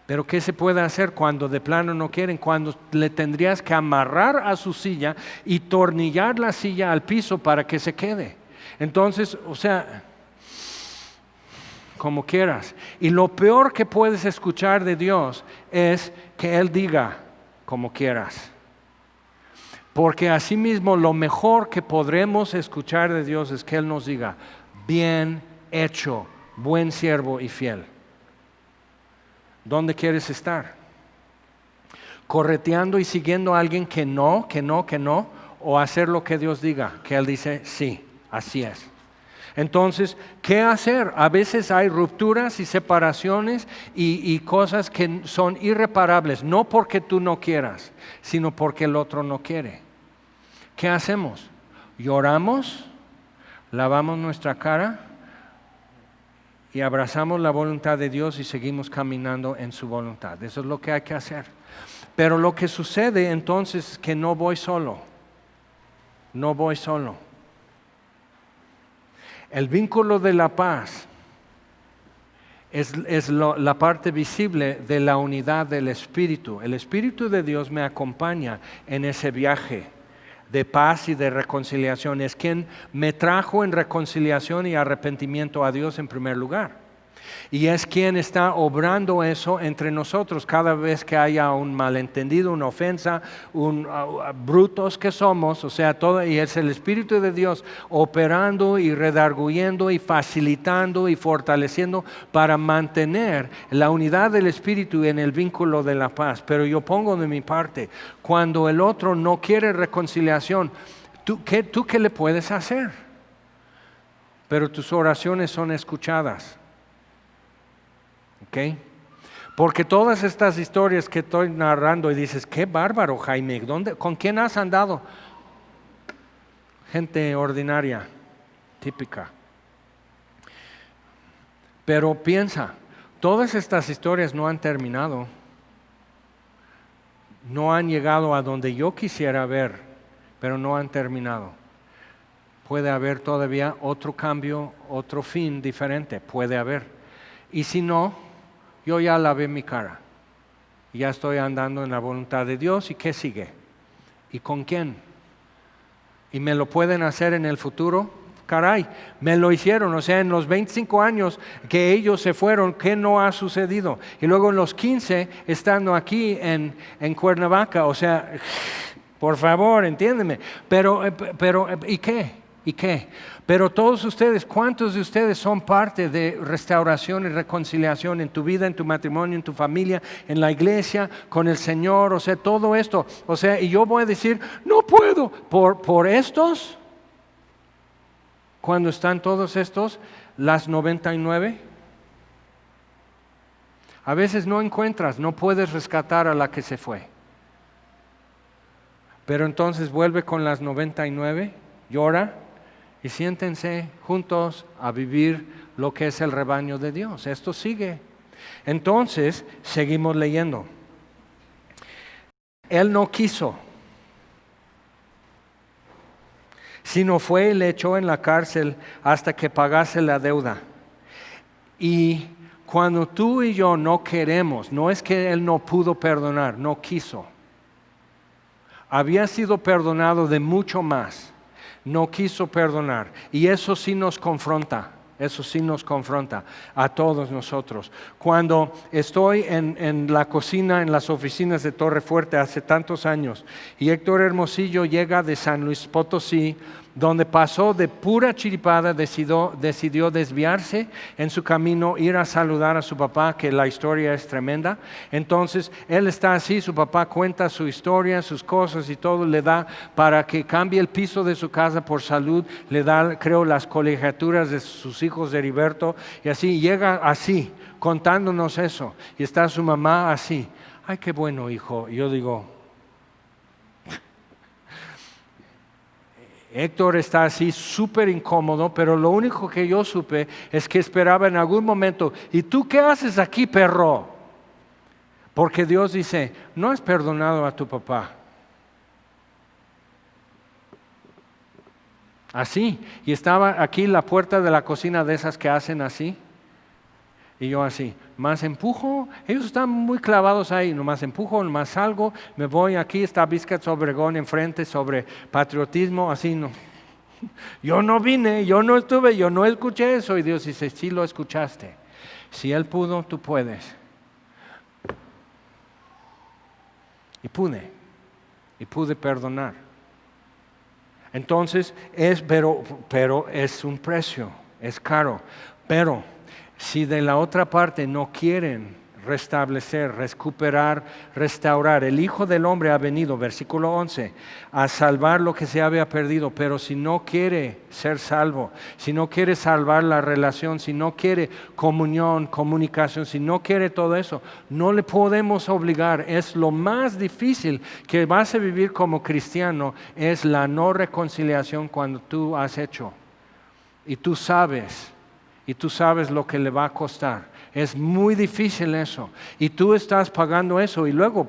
Pero ¿qué se puede hacer cuando de plano no quieren? Cuando le tendrías que amarrar a su silla y tornillar la silla al piso para que se quede. Entonces, o sea, como quieras. Y lo peor que puedes escuchar de Dios es que Él diga como quieras. Porque asimismo lo mejor que podremos escuchar de Dios es que Él nos diga, bien hecho, buen siervo y fiel. ¿Dónde quieres estar? ¿Correteando y siguiendo a alguien que no? ¿O hacer lo que Dios diga? Que Él dice, sí, así es. Entonces, ¿qué hacer? A veces hay rupturas y separaciones y cosas que son irreparables, no porque tú no quieras, sino porque el otro no quiere. ¿Qué hacemos? Lloramos, lavamos nuestra cara y abrazamos la voluntad de Dios y seguimos caminando en su voluntad. Eso es lo que hay que hacer. Pero lo que sucede entonces es que no voy solo. El vínculo de la paz es la parte visible de la unidad del Espíritu. El Espíritu de Dios me acompaña en ese viaje de paz y de reconciliación. Es quien me trajo en reconciliación y arrepentimiento a Dios en primer lugar. Y es quien está obrando eso entre nosotros cada vez que haya un malentendido, una ofensa, brutos que somos, o sea, todo, y es el Espíritu de Dios operando y redarguyendo y facilitando y fortaleciendo para mantener la unidad del Espíritu en el vínculo de la paz. Pero yo pongo de mi parte, cuando el otro no quiere reconciliación, ¿tú qué le puedes hacer? Pero tus oraciones son escuchadas. ¿Ok? Porque todas estas historias que estoy narrando y dices, qué bárbaro, Jaime, ¿con quién has andado? Gente ordinaria, típica. Pero piensa, Todas estas historias no han terminado. No han llegado a donde yo quisiera ver, pero no han terminado. Puede haber todavía otro cambio, otro fin diferente, puede haber. Y si no, yo ya lavé mi cara. Ya estoy andando en la voluntad de Dios. ¿Y qué sigue? ¿Y con quién? ¿Y me lo pueden hacer en el futuro? Caray, me lo hicieron. O sea, en los 25 años que ellos se fueron, ¿qué no ha sucedido? Y luego en los 15, estando aquí en Cuernavaca. O sea, por favor, entiéndeme. Pero, ¿y qué? ¿Y qué? Pero todos ustedes, ¿cuántos de ustedes son parte de restauración y reconciliación en tu vida, en tu matrimonio, en tu familia, en la iglesia, con el Señor? O sea, todo esto. O sea, y yo voy a decir, no puedo, por estos, cuando están todos estos, las 99. A veces no encuentras, no puedes rescatar a la que se fue. Pero entonces vuelve con las 99, llora. Y siéntense juntos a vivir lo que es el rebaño de Dios. Esto sigue. Entonces, seguimos leyendo. Él no quiso, sino fue y le echó en la cárcel hasta que pagase la deuda. Y cuando tú y yo no queremos, no es que Él no pudo perdonar, no quiso. Había sido perdonado de mucho más. No quiso perdonar. Y eso sí nos confronta. Eso sí nos confronta a todos nosotros. Cuando estoy en la cocina, en las oficinas de Torre Fuerte hace tantos años, y Héctor Hermosillo llega de San Luis Potosí, donde pasó de pura chiripada, decidió desviarse en su camino, ir a saludar a su papá, que la historia es tremenda. Entonces él está así, su papá cuenta su historia, sus cosas y todo, le da para que cambie el piso de su casa por salud, le da, creo, las colegiaturas de sus hijos de Heriberto, y así llega así, contándonos eso, y está su mamá así. Ay, qué bueno, hijo. Y yo digo, Héctor está así súper incómodo, pero lo único que yo supe es que esperaba en algún momento, ¿y tú qué haces aquí, perro? Porque Dios dice, no has perdonado a tu papá. Así, y estaba aquí la puerta de la cocina de esas que hacen así, y yo así, más empujo, ellos están muy clavados ahí, nomás empujo, nomás salgo, me voy aquí, está Vizcach Obregón enfrente sobre patriotismo, así no. Yo no vine, yo no estuve, yo no escuché eso, y Dios dice, sí lo escuchaste. Si Él pudo, tú puedes. Y pude perdonar. Entonces, pero es un precio, es caro, pero si de la otra parte no quieren restablecer, recuperar, restaurar, el Hijo del Hombre ha venido, versículo 11, a salvar lo que se había perdido, pero si no quiere ser salvo, si no quiere salvar la relación, si no quiere comunión, comunicación, si no quiere todo eso, no le podemos obligar. Es lo más difícil que vas a vivir como cristiano, es la no reconciliación cuando tú has hecho y tú sabes lo que le va a costar. Es muy difícil eso. Y tú estás pagando eso. Y luego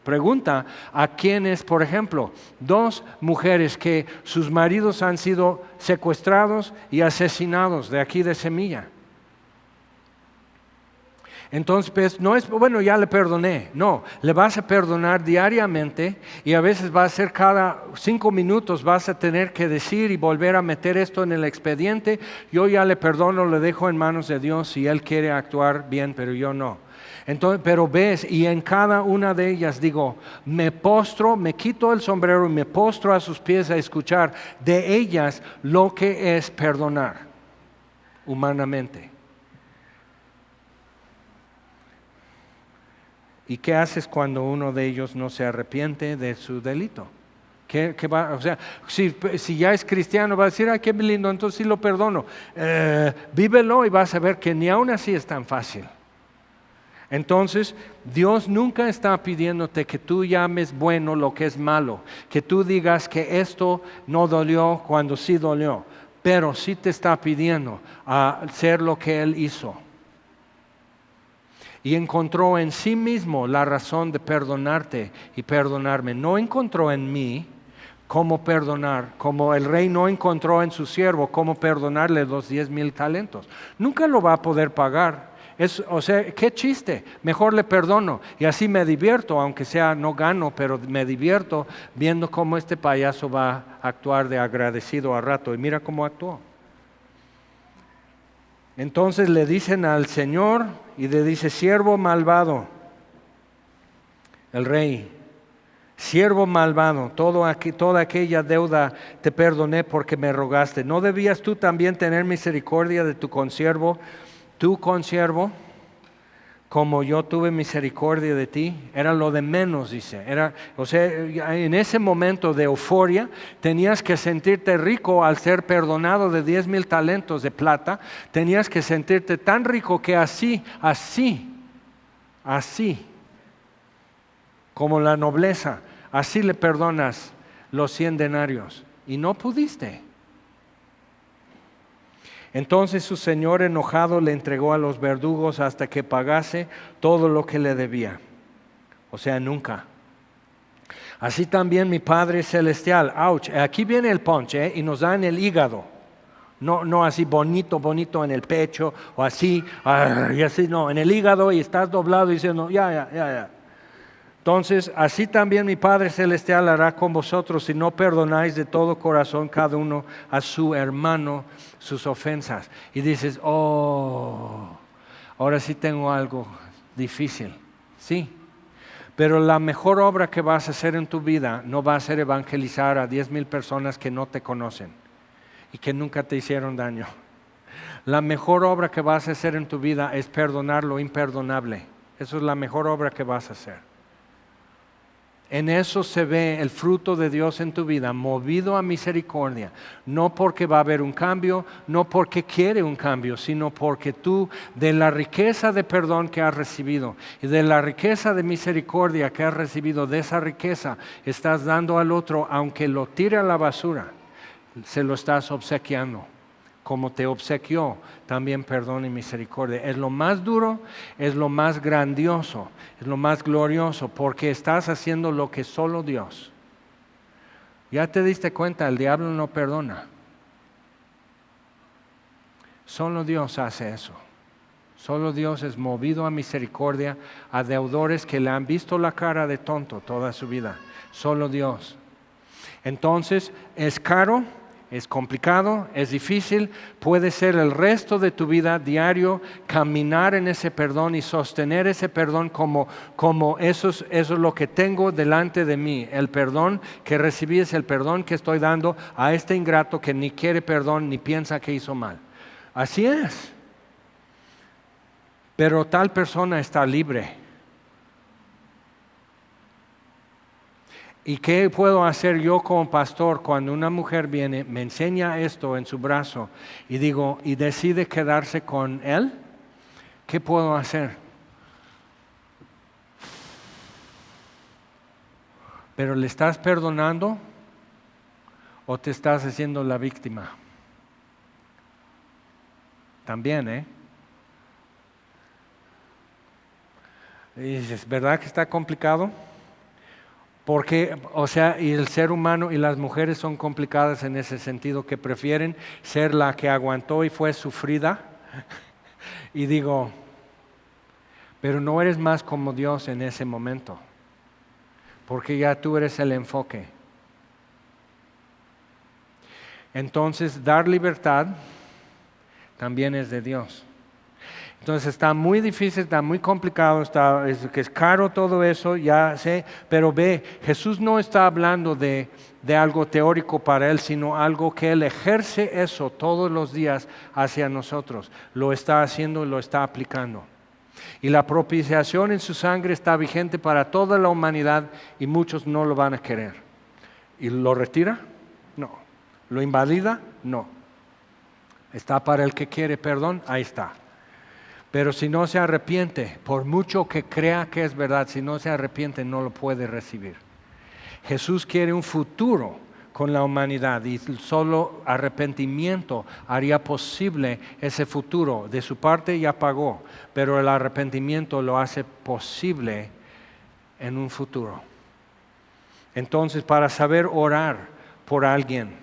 pregunta a quienes, por ejemplo, 2 mujeres que sus maridos han sido secuestrados y asesinados de aquí de Semilla. Entonces, pues, no es, bueno, ya le perdoné. No, le vas a perdonar diariamente y a veces va a ser cada 5 minutos vas a tener que decir y volver a meter esto en el expediente. Yo ya le perdono, le dejo en manos de Dios si Él quiere actuar bien, pero yo no. Entonces, pero ves, y en cada una de ellas digo, me postro, me quito el sombrero y me postro a sus pies a escuchar de ellas lo que es perdonar humanamente. ¿Y qué haces cuando uno de ellos no se arrepiente de su delito? ¿Qué va? O sea, si ya es cristiano va a decir, ay, qué lindo, entonces sí lo perdono. Vívelo y vas a ver que ni aún así es tan fácil. Entonces, Dios nunca está pidiéndote que tú llames bueno lo que es malo, que tú digas que esto no dolió cuando sí dolió, pero sí te está pidiendo a hacer lo que Él hizo. y encontró en sí mismo la razón de perdonarte y perdonarme. No encontró en mí cómo perdonar, como el rey no encontró en su siervo cómo perdonarle los 10,000 talentos. Nunca lo va a poder pagar. O sea, qué chiste, mejor le perdono y así me divierto, aunque sea no gano, pero me divierto viendo cómo este payaso va a actuar de agradecido a rato, y mira cómo actuó. Entonces le dicen al Señor y le dice: siervo malvado, el rey, siervo malvado, toda aquella deuda te perdoné porque me rogaste. ¿No debías tú también tener misericordia de tu consiervo, como yo tuve misericordia de ti? Era lo de menos, dice. O sea, en ese momento de euforia tenías que sentirte rico al ser perdonado de 10,000 talentos de plata. Tenías que sentirte tan rico que así, como la nobleza, así le perdonas los 100 denarios. Y no pudiste. Entonces su señor enojado le entregó a los verdugos hasta que pagase todo lo que le debía. O sea, nunca. Así también mi Padre Celestial. Ouch, aquí viene el punch, y nos da en el hígado. No así bonito en el pecho o así, y así, no, en el hígado, y estás doblado diciendo, ya. Entonces, así también mi Padre Celestial hará con vosotros si no perdonáis de todo corazón cada uno a su hermano sus ofensas. Y dices, ahora sí tengo algo difícil. Sí, pero la mejor obra que vas a hacer en tu vida no va a ser evangelizar a 10,000 personas que no te conocen y que nunca te hicieron daño. La mejor obra que vas a hacer en tu vida es perdonar lo imperdonable. Eso es la mejor obra que vas a hacer. En eso se ve el fruto de Dios en tu vida, movido a misericordia, no porque va a haber un cambio, no porque quiere un cambio, sino porque tú, de la riqueza de perdón que has recibido y de la riqueza de misericordia que has recibido, de esa riqueza estás dando al otro, aunque lo tire a la basura, se lo estás obsequiando. Como te obsequió, también perdón y misericordia. Es lo más duro, es lo más grandioso, es lo más glorioso, porque estás haciendo lo que solo Dios. Ya te diste cuenta, el diablo no perdona. Solo Dios hace eso. Solo Dios es movido a misericordia a deudores que le han visto la cara de tonto toda su vida. Solo Dios. Entonces, es caro. Es complicado, es difícil, puede ser el resto de tu vida diario caminar en ese perdón y sostener ese perdón como eso es lo que tengo delante de mí. El perdón que recibí es el perdón que estoy dando a este ingrato que ni quiere perdón ni piensa que hizo mal. Así es. Pero tal persona está libre. ¿Y qué puedo hacer yo como pastor cuando una mujer viene, me enseña esto en su brazo y digo, y decide quedarse con él? ¿Qué puedo hacer? ¿Pero le estás perdonando o te estás haciendo la víctima? También, Y dices, ¿verdad que está complicado? Porque, y el ser humano y las mujeres son complicadas en ese sentido, que prefieren ser la que aguantó y fue sufrida. Y digo, pero no eres más como Dios en ese momento, porque ya tú eres el enfoque. Entonces, dar libertad también es de Dios. Entonces está muy difícil, está muy complicado, es caro todo eso, ya sé, pero ve, Jesús no está hablando de algo teórico para Él, sino algo que Él ejerce eso todos los días hacia nosotros. Lo está haciendo y lo está aplicando. Y la propiciación en su sangre está vigente para toda la humanidad y muchos no lo van a querer. ¿Y lo retira? No. ¿Lo invalida? No. Está para el que quiere perdón, ahí está. Pero si no se arrepiente, por mucho que crea que es verdad, si no se arrepiente no lo puede recibir. Jesús quiere un futuro con la humanidad y solo arrepentimiento haría posible ese futuro. De su parte ya pagó, pero el arrepentimiento lo hace posible en un futuro. Entonces, para saber orar por alguien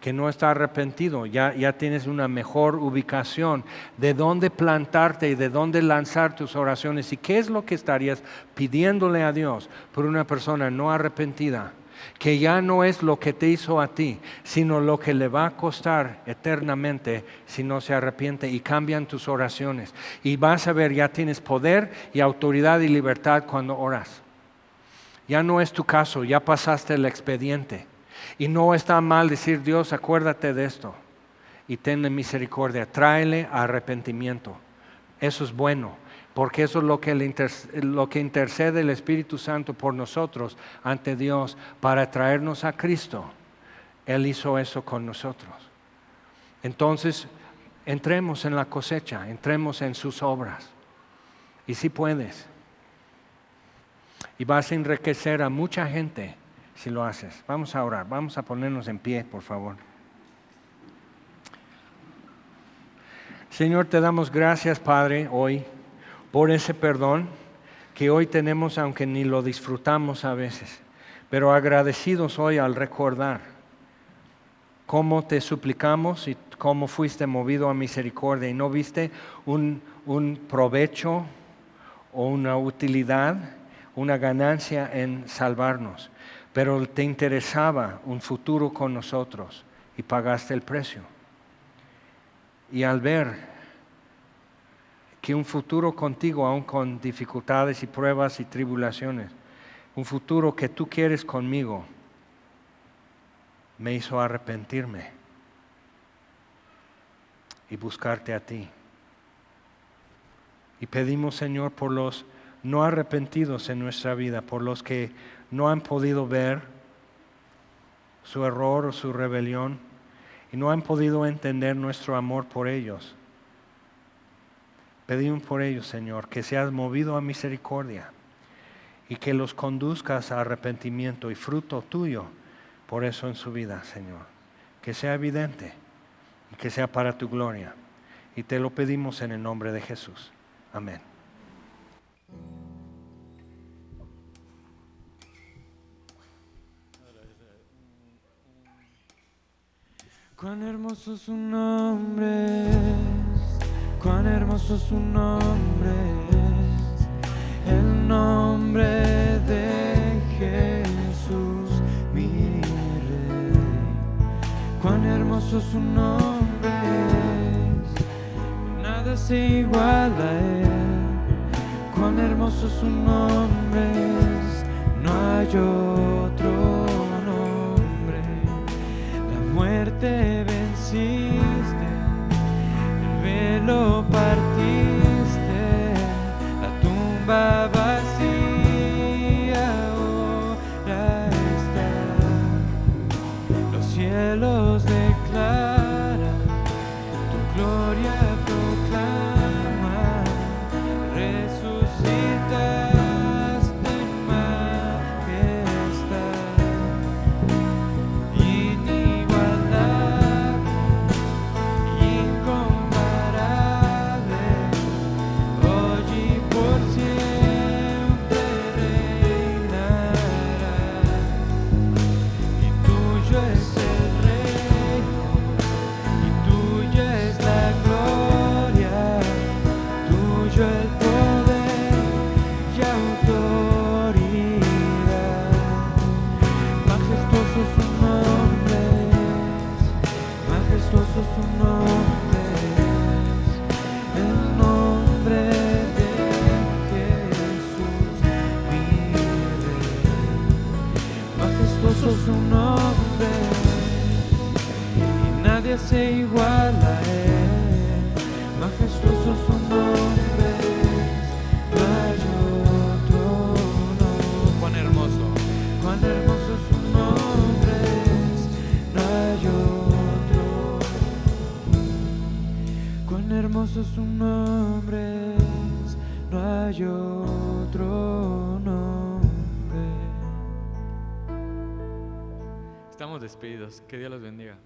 que no está arrepentido, ya tienes una mejor ubicación de dónde plantarte y de dónde lanzar tus oraciones y qué es lo que estarías pidiéndole a Dios por una persona no arrepentida, que ya no es lo que te hizo a ti, sino lo que le va a costar eternamente si no se arrepiente, y cambian tus oraciones. Y vas a ver, ya tienes poder y autoridad y libertad cuando oras. Ya no es tu caso, ya pasaste el expediente. Y no está mal decir: Dios, acuérdate de esto y tenle misericordia, tráele arrepentimiento. Eso es bueno, porque eso es lo que intercede el Espíritu Santo por nosotros ante Dios para traernos a Cristo. Él hizo eso con nosotros. Entonces, entremos en la cosecha, entremos en sus obras. Y si puedes. Y vas a enriquecer a mucha gente si lo haces. Vamos a orar, vamos a ponernos en pie, por favor. Señor, te damos gracias, Padre, hoy por ese perdón que hoy tenemos, aunque ni lo disfrutamos a veces, pero agradecidos hoy al recordar cómo te suplicamos y cómo fuiste movido a misericordia y no viste un provecho o una utilidad, una ganancia en salvarnos, pero te interesaba un futuro con nosotros y pagaste el precio. Y al ver que un futuro contigo, aun con dificultades y pruebas y tribulaciones, un futuro que tú quieres conmigo, me hizo arrepentirme y buscarte a ti. Y pedimos, Señor, por los no arrepentidos en nuestra vida, por los que no han podido ver su error o su rebelión y no han podido entender nuestro amor por ellos. Pedimos por ellos, Señor, que seas movido a misericordia y que los conduzcas a arrepentimiento y fruto tuyo por eso en su vida, Señor. Que sea evidente y que sea para tu gloria. Y te lo pedimos en el nombre de Jesús. Amén. Cuán hermoso su nombre es, cuán hermoso su nombre es, el nombre de Jesús, mi Rey. Cuán hermoso su nombre es, nada se iguala a él. Cuán hermoso su nombre es, no hay otro. Muerte venciste, el velo partiste, la tumba vacía ahora está. Los cielos declaran, tu gloria proclama, resucitas. Se iguala a él, majestuoso su nombre, no hay otro, no. Cuán hermoso su nombre, no hay otro. Cuán hermoso su nombre, no hay otro nombre. Estamos despedidos. Que Dios los bendiga.